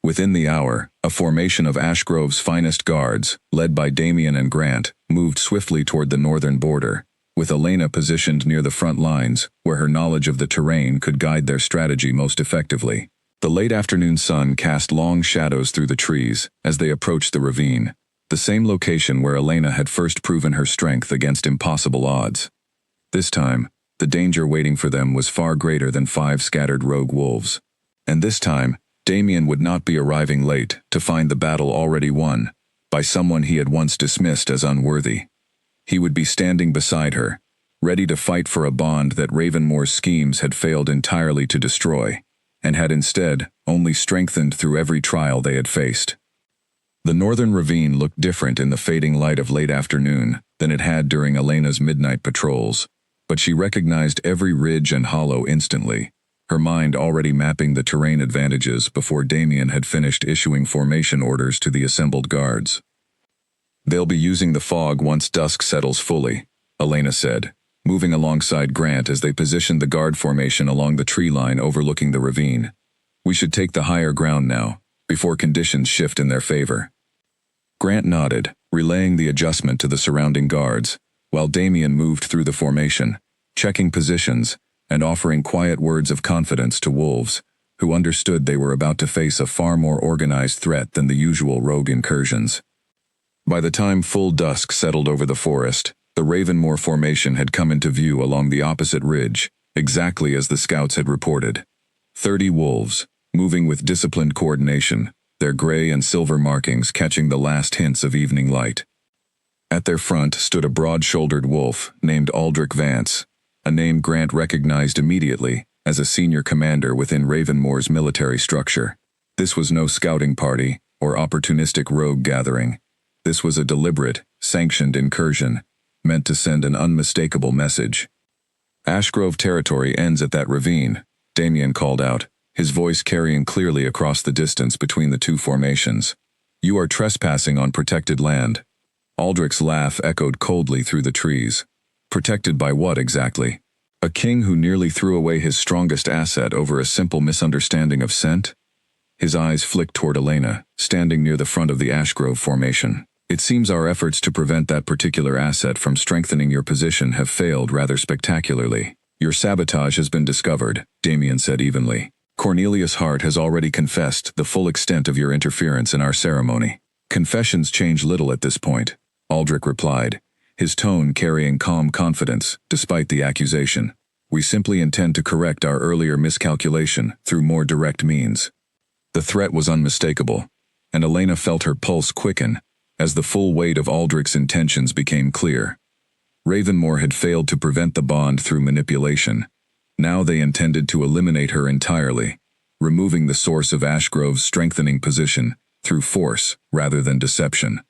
Within the hour, a formation of Ashgrove's finest guards, led by Damien and Grant, moved swiftly toward the northern border, with Elena positioned near the front lines, where her knowledge of the terrain could guide their strategy most effectively. The late afternoon sun cast long shadows through the trees as they approached the ravine, the same location where Elena had first proven her strength against impossible odds. This time, the danger waiting for them was far greater than 5 scattered rogue wolves. And this time, Damien would not be arriving late to find the battle already won, by someone he had once dismissed as unworthy. He would be standing beside her, ready to fight for a bond that Ravenmore's schemes had failed entirely to destroy, and had instead only strengthened through every trial they had faced. The northern ravine looked different in the fading light of late afternoon than it had during Elena's midnight patrols, but she recognized every ridge and hollow instantly, her mind already mapping the terrain advantages before Damien had finished issuing formation orders to the assembled guards. They'll be using the fog once dusk settles fully, Elena said, moving alongside Grant as they positioned the guard formation along the tree line overlooking the ravine. We should take the higher ground now, before conditions shift in their favor. Grant nodded, relaying the adjustment to the surrounding guards, while Damien moved through the formation, checking positions, and offering quiet words of confidence to wolves, who understood they were about to face a far more organized threat than the usual rogue incursions. By the time full dusk settled over the forest, the Ravenmore formation had come into view along the opposite ridge, exactly as the scouts had reported. 30 wolves, moving with disciplined coordination, their gray and silver markings catching the last hints of evening light. At their front stood a broad-shouldered wolf named Aldrich Vance, a name Grant recognized immediately as a senior commander within Ravenmoor's military structure. This was no scouting party or opportunistic rogue gathering. This was a deliberate, sanctioned incursion, meant to send an unmistakable message. Ashgrove territory ends at that ravine, Damien called out, his voice carrying clearly across the distance between the two formations. You are trespassing on protected land. Aldrich's laugh echoed coldly through the trees. Protected by what exactly? A king who nearly threw away his strongest asset over a simple misunderstanding of scent? His eyes flicked toward Elena, standing near the front of the Ashgrove formation. It seems our efforts to prevent that particular asset from strengthening your position have failed rather spectacularly. Your sabotage has been discovered, Damien said evenly. Cornelius Hart has already confessed the full extent of your interference in our ceremony. Confessions change little at this point, Aldrich replied, his tone carrying calm confidence despite the accusation. We simply intend to correct our earlier miscalculation through more direct means. The threat was unmistakable, and Elena felt her pulse quicken as the full weight of Aldrich's intentions became clear. Ravenmoor had failed to prevent the bond through manipulation. Now they intended to eliminate her entirely, removing the source of Ashgrove's strengthening position through force rather than deception.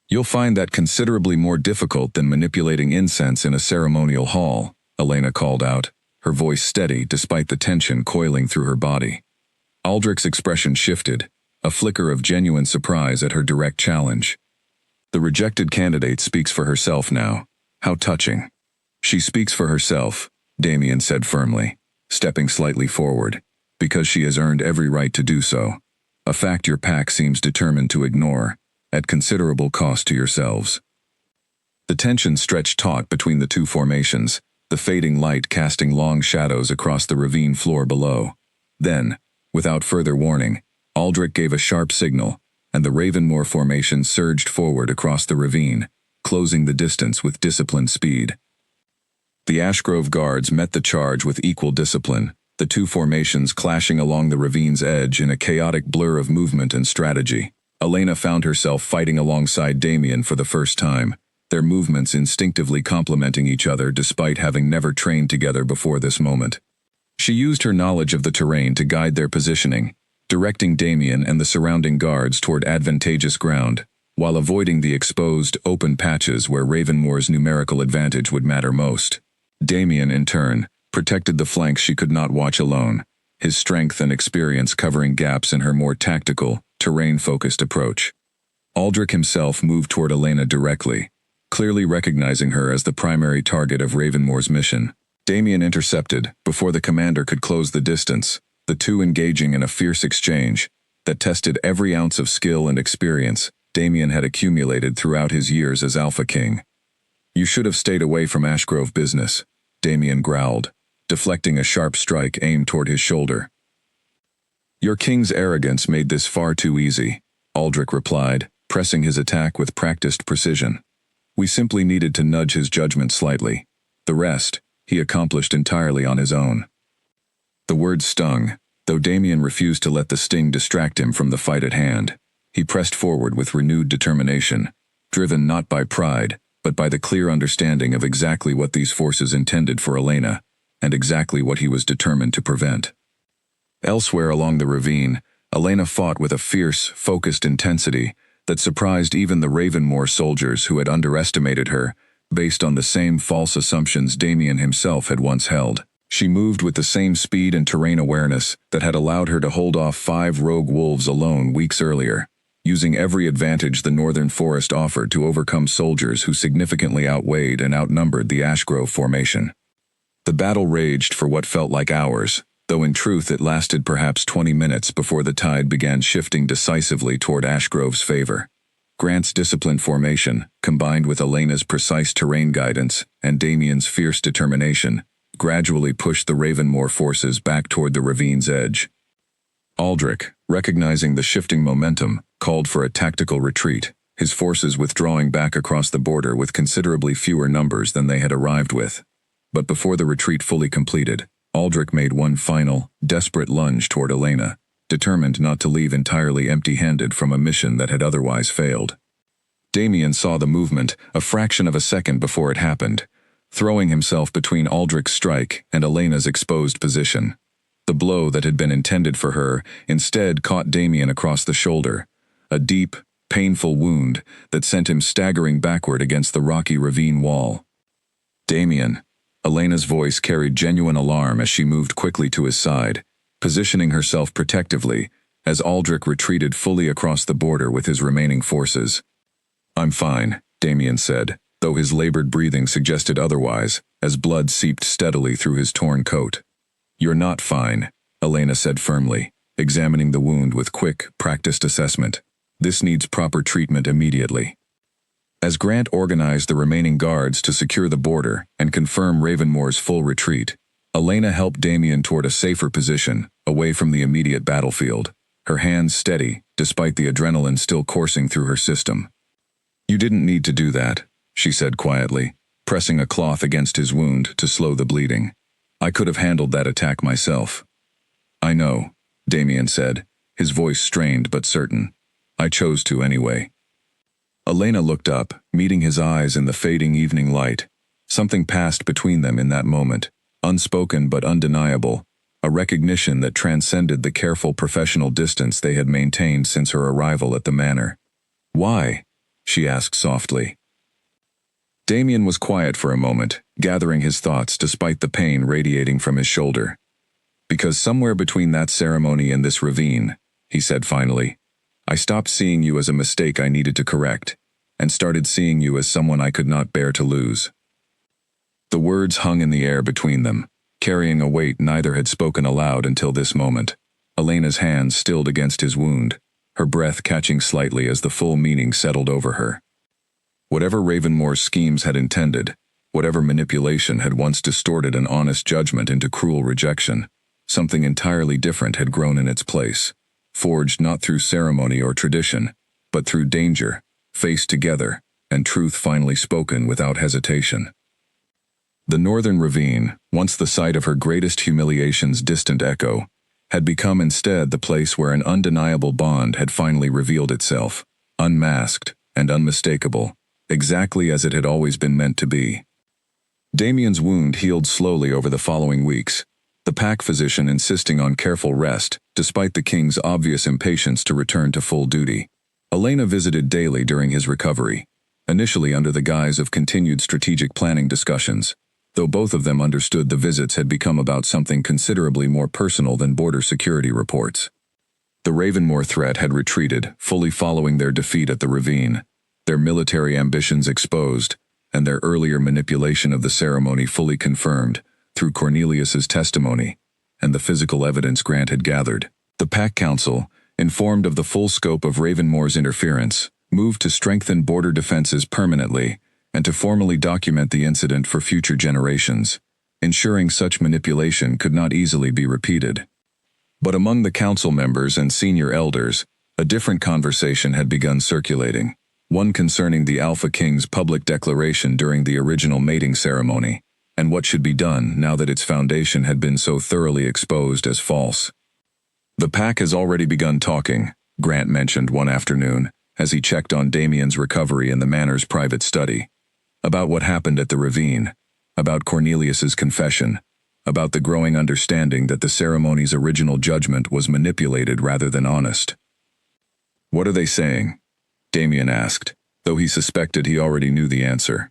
You'll find that considerably more difficult than manipulating incense in a ceremonial hall, Elena called out, her voice steady despite the tension coiling through her body. Aldrich's expression shifted, a flicker of genuine surprise at her direct challenge. The rejected candidate speaks for herself now. How touching. She speaks for herself, Damien said firmly, stepping slightly forward, because she has earned every right to do so. A fact your pack seems determined to ignore, at considerable cost to yourselves. The tension stretched taut between the two formations, the fading light casting long shadows across the ravine floor below. Then, without further warning, Aldrich gave a sharp signal, and the Ravenmoor formation surged forward across the ravine, closing the distance with disciplined speed. The Ashgrove guards met the charge with equal discipline, the two formations clashing along the ravine's edge in a chaotic blur of movement and strategy. Elena found herself fighting alongside Damien for the first time, their movements instinctively complementing each other despite having never trained together before this moment. She used her knowledge of the terrain to guide their positioning, directing Damien and the surrounding guards toward advantageous ground, while avoiding the exposed, open patches where Ravenmoor's numerical advantage would matter most. Damien, in turn, protected the flanks she could not watch alone, his strength and experience covering gaps in her more tactical, terrain-focused approach. Aldrich himself moved toward Elena directly, clearly recognizing her as the primary target of Ravenmoor's mission. Damien intercepted before the commander could close the distance, the two engaging in a fierce exchange that tested every ounce of skill and experience Damien had accumulated throughout his years as Alpha King. You should have stayed away from Ashgrove business, Damien growled, deflecting a sharp strike aimed toward his shoulder. Your king's arrogance made this far too easy, Aldrich replied, pressing his attack with practiced precision. We simply needed to nudge his judgment slightly. The rest, he accomplished entirely on his own. The words stung, though Damien refused to let the sting distract him from the fight at hand. He pressed forward with renewed determination, driven not by pride, but by the clear understanding of exactly what these forces intended for Elena, and exactly what he was determined to prevent. Elsewhere along the ravine, Elena fought with a fierce, focused intensity that surprised even the Ravenmoor soldiers who had underestimated her, based on the same false assumptions Damien himself had once held. She moved with the same speed and terrain awareness that had allowed her to hold off 5 rogue wolves alone weeks earlier, using every advantage the northern forest offered to overcome soldiers who significantly outweighed and outnumbered the Ashgrove formation. The battle raged for what felt like hours, though in truth it lasted perhaps 20 minutes before the tide began shifting decisively toward Ashgrove's favor. Grant's disciplined formation, combined with Elena's precise terrain guidance and Damien's fierce determination, gradually pushed the Ravenmoor forces back toward the ravine's edge. Aldrich, recognizing the shifting momentum, called for a tactical retreat, his forces withdrawing back across the border with considerably fewer numbers than they had arrived with. But before the retreat fully completed, Aldrich made one final, desperate lunge toward Elena, determined not to leave entirely empty-handed from a mission that had otherwise failed. Damien saw the movement a fraction of a second before it happened, throwing himself between Aldrich's strike and Elena's exposed position. The blow that had been intended for her instead caught Damien across the shoulder, a deep, painful wound that sent him staggering backward against the rocky ravine wall. "Damien." Elena's voice carried genuine alarm as she moved quickly to his side, positioning herself protectively as Aldrich retreated fully across the border with his remaining forces. "I'm fine," Damien said, though his labored breathing suggested otherwise, as blood seeped steadily through his torn coat. "You're not fine," Elena said firmly, examining the wound with quick, practiced assessment. "This needs proper treatment immediately." As Grant organized the remaining guards to secure the border and confirm Ravenmoor's full retreat, Elena helped Damien toward a safer position, away from the immediate battlefield, her hands steady, despite the adrenaline still coursing through her system. "You didn't need to do that," she said quietly, pressing a cloth against his wound to slow the bleeding. "I could have handled that attack myself." "I know," Damien said, his voice strained but certain. "I chose to anyway." Elena looked up, meeting his eyes in the fading evening light. Something passed between them in that moment, unspoken but undeniable, a recognition that transcended the careful professional distance they had maintained since her arrival at the manor. "Why?" she asked softly. Damien was quiet for a moment, gathering his thoughts despite the pain radiating from his shoulder. "Because somewhere between that ceremony and this ravine," he said finally, "I stopped seeing you as a mistake I needed to correct, and started seeing you as someone I could not bear to lose." The words hung in the air between them, carrying a weight neither had spoken aloud until this moment. Elena's hands stilled against his wound, her breath catching slightly as the full meaning settled over her. Whatever Ravenmoor's schemes had intended, whatever manipulation had once distorted an honest judgment into cruel rejection, something entirely different had grown in its place, forged not through ceremony or tradition, but through danger, faced together, and truth finally spoken without hesitation. The northern ravine, once the site of her greatest humiliation's distant echo, had become instead the place where an undeniable bond had finally revealed itself, unmasked and unmistakable, exactly as it had always been meant to be. Damien's wound healed slowly over the following weeks, the pack physician insisting on careful rest, despite the king's obvious impatience to return to full duty. Elena visited daily during his recovery, initially under the guise of continued strategic planning discussions, though both of them understood the visits had become about something considerably more personal than border security reports. The Ravenmoor threat had retreated, fully following their defeat at the ravine, their military ambitions exposed, and their earlier manipulation of the ceremony fully confirmed, through Cornelius's testimony, and the physical evidence Grant had gathered. The Pack Council, informed of the full scope of Ravenmoor's interference, moved to strengthen border defenses permanently, and to formally document the incident for future generations, ensuring such manipulation could not easily be repeated. But among the council members and senior elders, a different conversation had begun circulating, one concerning the Alpha King's public declaration during the original mating ceremony, and what should be done now that its foundation had been so thoroughly exposed as false. "The pack has already begun talking," Grant mentioned one afternoon, as he checked on Damien's recovery in the manor's private study, "about what happened at the ravine, about Cornelius's confession, about the growing understanding that the ceremony's original judgment was manipulated rather than honest." "What are they saying?" Damien asked, though he suspected he already knew the answer.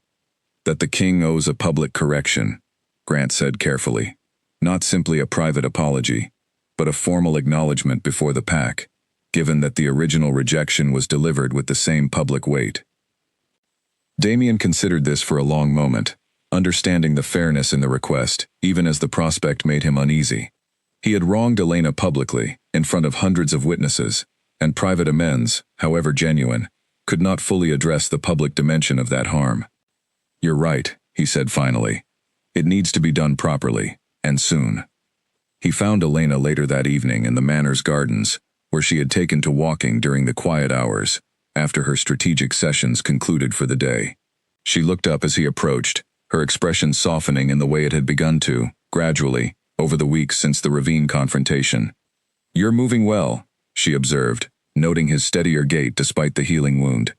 "That the king owes a public correction," Grant said carefully. "Not simply a private apology, but a formal acknowledgement before the pack, given that the original rejection was delivered with the same public weight." Damien considered this for a long moment, understanding the fairness in the request, even as the prospect made him uneasy. He had wronged Elena publicly, in front of hundreds of witnesses, and private amends, however genuine, could not fully address the public dimension of that harm. "You're right," he said finally. "It needs to be done properly, and soon." He found Elena later that evening in the manor's gardens, where she had taken to walking during the quiet hours, after her strategic sessions concluded for the day. She looked up as he approached, her expression softening in the way it had begun to, gradually, over the weeks since the ravine confrontation. "You're moving well," she observed, noting his steadier gait despite the healing wound.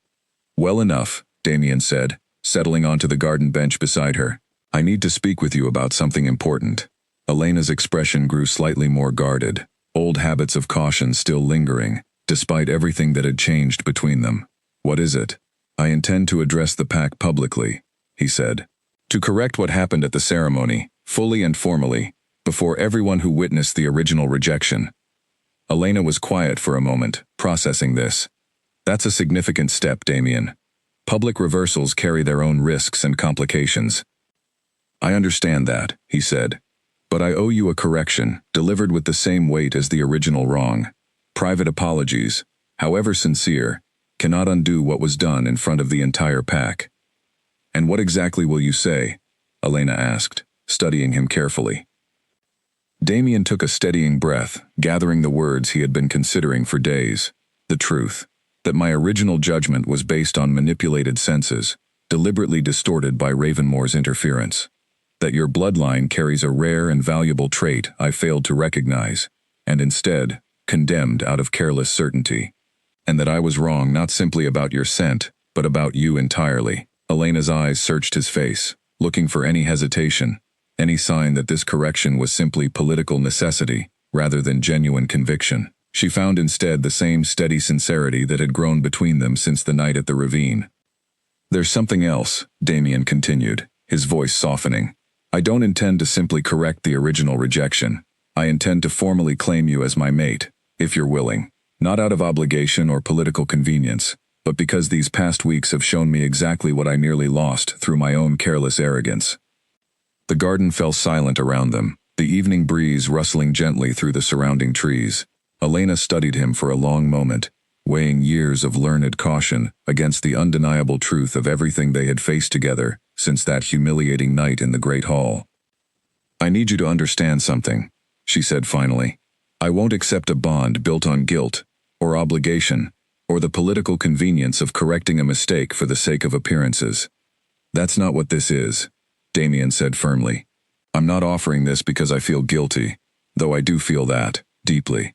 "Well enough," Damien said, settling onto the garden bench beside her. "I need to speak with you about something important." Elena's expression grew slightly more guarded, old habits of caution still lingering, despite everything that had changed between them. "What is it?" "I intend to address the pack publicly," he said. "To correct what happened at the ceremony, fully and formally, before everyone who witnessed the original rejection." Elena was quiet for a moment, processing this. "That's a significant step, Damien. Public reversals carry their own risks and complications." "I understand that," he said. "But I owe you a correction, delivered with the same weight as the original wrong. Private apologies, however sincere, cannot undo what was done in front of the entire pack." "And what exactly will you say?" Elena asked, studying him carefully. Damien took a steadying breath, gathering the words he had been considering for days. "The truth. That my original judgment was based on manipulated senses, deliberately distorted by Ravenmore's interference. That your bloodline carries a rare and valuable trait I failed to recognize, and instead, condemned out of careless certainty. And that I was wrong not simply about your scent, but about you entirely." Elena's eyes searched his face, looking for any hesitation, any sign that this correction was simply political necessity, rather than genuine conviction. She found instead the same steady sincerity that had grown between them since the night at the ravine. "There's something else," Damien continued, his voice softening. "I don't intend to simply correct the original rejection. I intend to formally claim you as my mate, if you're willing. Not out of obligation or political convenience, but because these past weeks have shown me exactly what I nearly lost through my own careless arrogance." The garden fell silent around them, the evening breeze rustling gently through the surrounding trees. Elena studied him for a long moment, weighing years of learned caution against the undeniable truth of everything they had faced together since that humiliating night in the Great Hall. "I need you to understand something," she said finally. "I won't accept a bond built on guilt, or obligation, or the political convenience of correcting a mistake for the sake of appearances. That's not what this is," Damien said firmly. "I'm not offering this because I feel guilty, though I do feel that, deeply.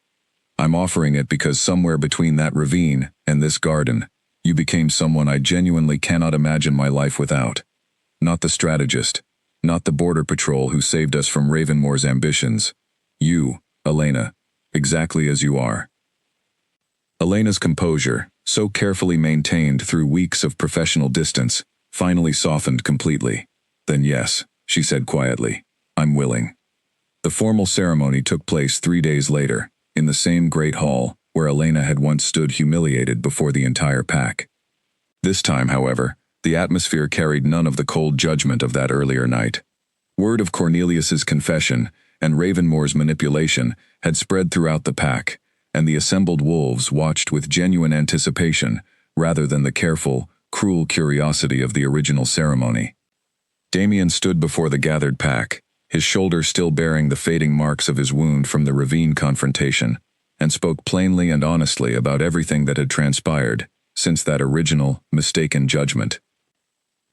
I'm offering it because somewhere between that ravine and this garden, you became someone I genuinely cannot imagine my life without. Not the strategist, not the border patrol who saved us from Ravenmore's ambitions. You, Elena, exactly as you are." Elena's composure, so carefully maintained through weeks of professional distance, finally softened completely. "Then yes," she said quietly, "I'm willing." The formal ceremony took place 3 days later, in the same great hall where Elena had once stood humiliated before the entire pack. This time, however, the atmosphere carried none of the cold judgment of that earlier night. Word of Cornelius's confession and Ravenmore's manipulation had spread throughout the pack, and the assembled wolves watched with genuine anticipation rather than the careful, cruel curiosity of the original ceremony. Damien stood before the gathered pack, his shoulder still bearing the fading marks of his wound from the ravine confrontation, and spoke plainly and honestly about everything that had transpired since that original, mistaken judgment.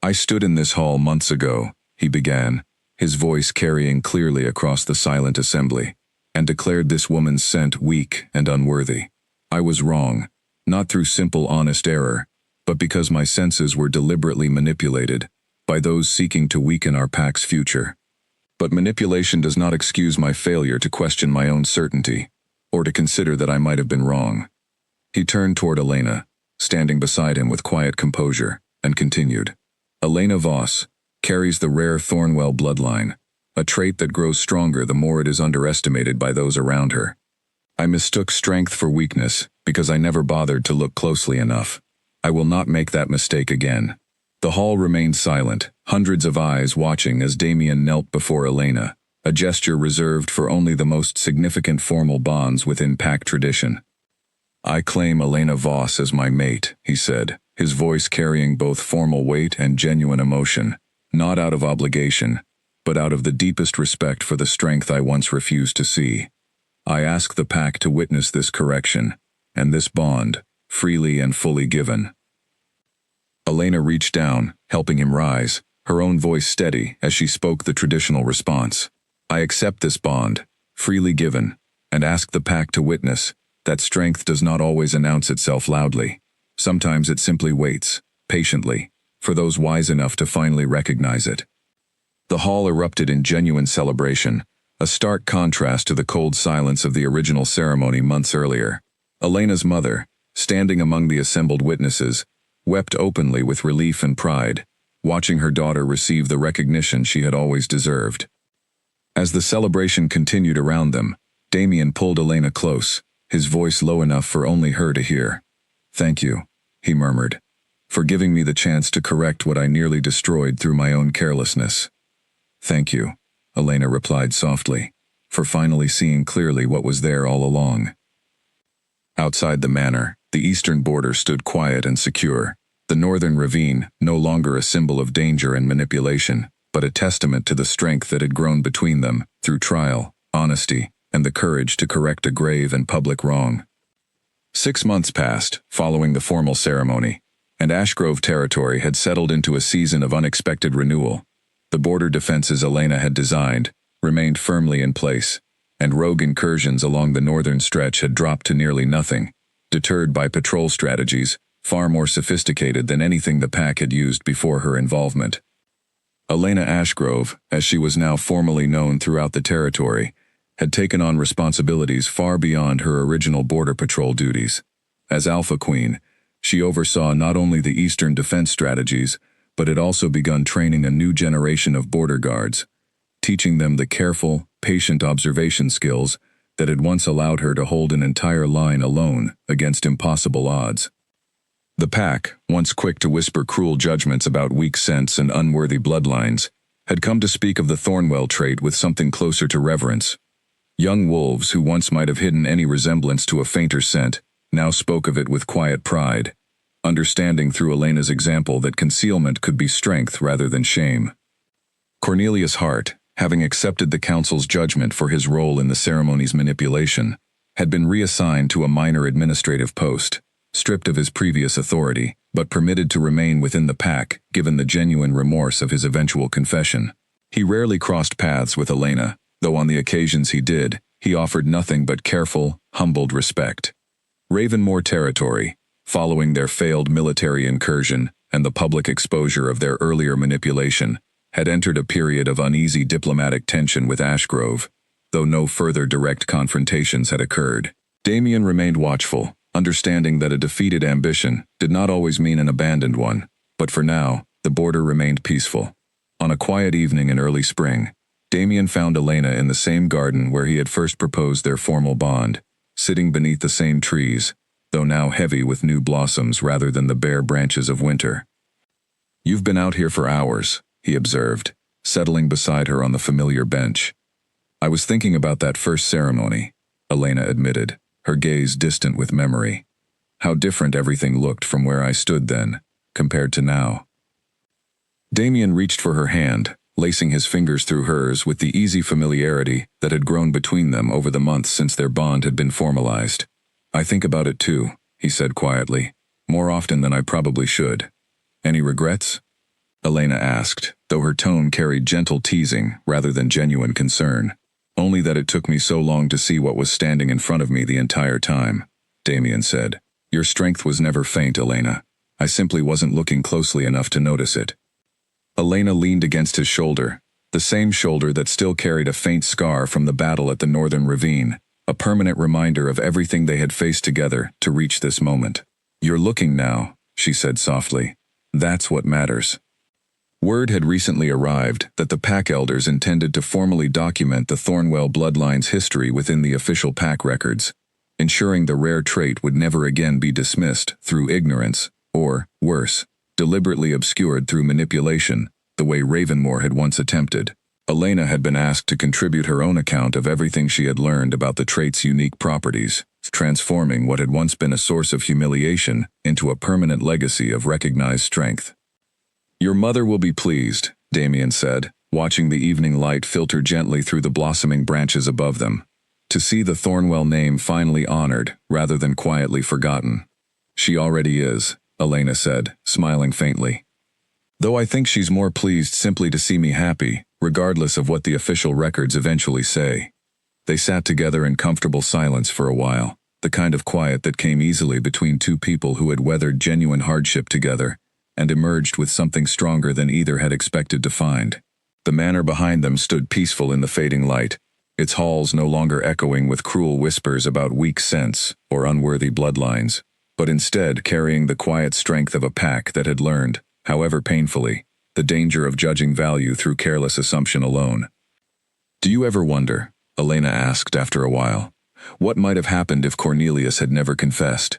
"I stood in this hall months ago," he began, his voice carrying clearly across the silent assembly, "and declared this woman's scent weak and unworthy. I was wrong, not through simple honest error, but because my senses were deliberately manipulated by those seeking to weaken our pack's future. But manipulation does not excuse my failure to question my own certainty, or to consider that I might have been wrong." He turned toward Elena, standing beside him with quiet composure, and continued. "Elena Voss carries the rare Thornwell bloodline, a trait that grows stronger the more it is underestimated by those around her. I mistook strength for weakness because I never bothered to look closely enough. I will not make that mistake again." The hall remained silent, hundreds of eyes watching as Damien knelt before Elena, a gesture reserved for only the most significant formal bonds within pack tradition. "I claim Elena Voss as my mate," he said, his voice carrying both formal weight and genuine emotion, not out of obligation, but out of the deepest respect for the strength I once refused to see. "I ask the pack to witness this correction, and this bond, freely and fully given." Elena reached down, helping him rise, her own voice steady as she spoke the traditional response. I accept this bond, freely given, and ask the pack to witness that strength does not always announce itself loudly. Sometimes it simply waits, patiently, for those wise enough to finally recognize it. The hall erupted in genuine celebration, a stark contrast to the cold silence of the original ceremony months earlier. Elena's mother, standing among the assembled witnesses, wept openly with relief and pride, watching her daughter receive the recognition she had always deserved. As the celebration continued around them, Damien pulled Elena close, his voice low enough for only her to hear. Thank you, he murmured, for giving me the chance to correct what I nearly destroyed through my own carelessness. Thank you, Elena replied softly, for finally seeing clearly what was there all along. Outside the manor, the eastern border stood quiet and secure, the northern ravine no longer a symbol of danger and manipulation, but a testament to the strength that had grown between them through trial, honesty, and the courage to correct a grave and public wrong. 6 months passed, following the formal ceremony, and Ashgrove territory had settled into a season of unexpected renewal. The border defenses Elena had designed remained firmly in place, and rogue incursions along the northern stretch had dropped to nearly nothing, deterred by patrol strategies far more sophisticated than anything the pack had used before her involvement. Elena Ashgrove, as she was now formally known throughout the territory, had taken on responsibilities far beyond her original border patrol duties. As Alpha Queen, she oversaw not only the eastern defense strategies, but had also begun training a new generation of border guards, teaching them the careful, patient observation skills that had once allowed her to hold an entire line alone against impossible odds. The pack, once quick to whisper cruel judgments about weak scents and unworthy bloodlines, had come to speak of the Thornwell trait with something closer to reverence. Young wolves who once might have hidden any resemblance to a fainter scent now spoke of it with quiet pride, understanding through Elena's example that concealment could be strength rather than shame. Cornelius Hart, having accepted the council's judgment for his role in the ceremony's manipulation, had been reassigned to a minor administrative post, stripped of his previous authority, but permitted to remain within the pack given the genuine remorse of his eventual confession. He rarely crossed paths with Elena, though on the occasions he did, he offered nothing but careful, humbled respect. Ravenmoor territory, following their failed military incursion and the public exposure of their earlier manipulation, had entered a period of uneasy diplomatic tension with Ashgrove, though no further direct confrontations had occurred. Damien remained watchful, understanding that a defeated ambition did not always mean an abandoned one, but for now, the border remained peaceful. On a quiet evening in early spring, Damien found Elena in the same garden where he had first proposed their formal bond, sitting beneath the same trees, though now heavy with new blossoms rather than the bare branches of winter. "You've been out here for hours," he observed, settling beside her on the familiar bench. "I was thinking about that first ceremony," Elena admitted, her gaze distant with memory. "How different everything looked from where I stood then, compared to now." Damien reached for her hand, lacing his fingers through hers with the easy familiarity that had grown between them over the months since their bond had been formalized. "I think about it too," he said quietly, "more often than I probably should. Any regrets?" Elena asked, though her tone carried gentle teasing rather than genuine concern. "Only that it took me so long to see what was standing in front of me the entire time," Damien said. "Your strength was never faint, Elena. I simply wasn't looking closely enough to notice it." Elena leaned against his shoulder, the same shoulder that still carried a faint scar from the battle at the northern ravine, a permanent reminder of everything they had faced together to reach this moment. "You're looking now," she said softly. "That's what matters." Word had recently arrived that the pack elders intended to formally document the Thornwell bloodline's history within the official pack records, ensuring the rare trait would never again be dismissed through ignorance, or, worse, deliberately obscured through manipulation, the way Ravenmoor had once attempted. Elena had been asked to contribute her own account of everything she had learned about the trait's unique properties, transforming what had once been a source of humiliation into a permanent legacy of recognized strength. "Your mother will be pleased," Damien said, watching the evening light filter gently through the blossoming branches above them, to see the Thornwell name finally honored rather than quietly forgotten. "She already is," Elena said, smiling faintly. Though I think she's more pleased simply to see me happy, regardless of what the official records eventually say. They sat together in comfortable silence for a while, the kind of quiet that came easily between two people who had weathered genuine hardship together, and emerged with something stronger than either had expected to find. The manor behind them stood peaceful in the fading light, its halls no longer echoing with cruel whispers about weak sense or unworthy bloodlines, but instead carrying the quiet strength of a pack that had learned, however painfully, the danger of judging value through careless assumption alone. "Do you ever wonder," Elena asked after a while, "what might have happened if Cornelius had never confessed?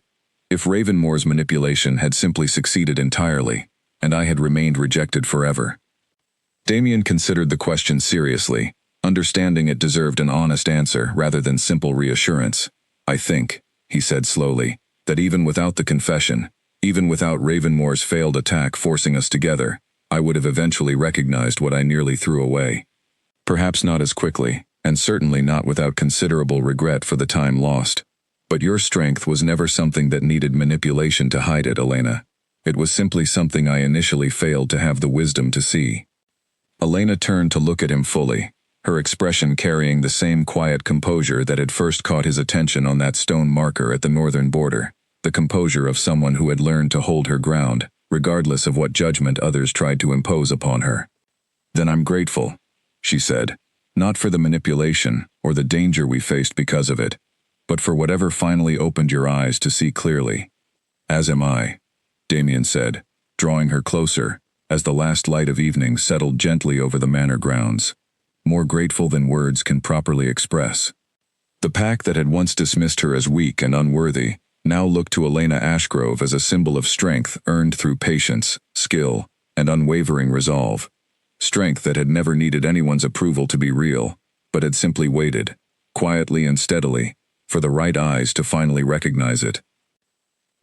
If Ravenmore's manipulation had simply succeeded entirely, and I had remained rejected forever?" Damien considered the question seriously, understanding it deserved an honest answer rather than simple reassurance. "I think," he said slowly, "that even without the confession, even without Ravenmore's failed attack forcing us together, I would have eventually recognized what I nearly threw away. Perhaps not as quickly, and certainly not without considerable regret for the time lost. But your strength was never something that needed manipulation to hide it, Elena. It was simply something I initially failed to have the wisdom to see." Elena turned to look at him fully, her expression carrying the same quiet composure that had first caught his attention on that stone marker at the northern border, the composure of someone who had learned to hold her ground, regardless of what judgment others tried to impose upon her. "Then I'm grateful," she said, "not for the manipulation or the danger we faced because of it, but for whatever finally opened your eyes to see clearly." "As am I," Damien said, drawing her closer, as the last light of evening settled gently over the manor grounds. "More grateful than words can properly express." The pack that had once dismissed her as weak and unworthy now looked to Elena Ashgrove as a symbol of strength earned through patience, skill, and unwavering resolve. Strength that had never needed anyone's approval to be real, but had simply waited, quietly and steadily, for the right eyes to finally recognize it.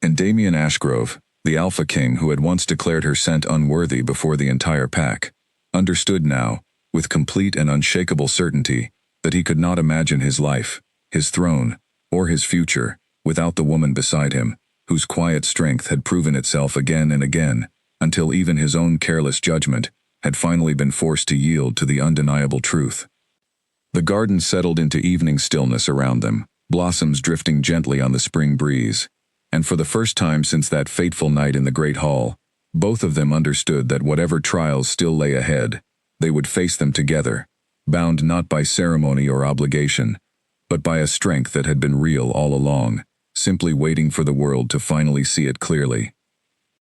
And Damien Ashgrove, the Alpha King who had once declared her scent unworthy before the entire pack, understood now, with complete and unshakable certainty, that he could not imagine his life, his throne, or his future, without the woman beside him, whose quiet strength had proven itself again and again, until even his own careless judgment had finally been forced to yield to the undeniable truth. The garden settled into evening stillness around them, blossoms drifting gently on the spring breeze, and for the first time since that fateful night in the great hall, both of them understood that whatever trials still lay ahead, they would face them together, bound not by ceremony or obligation, but by a strength that had been real all along, simply waiting for the world to finally see it clearly.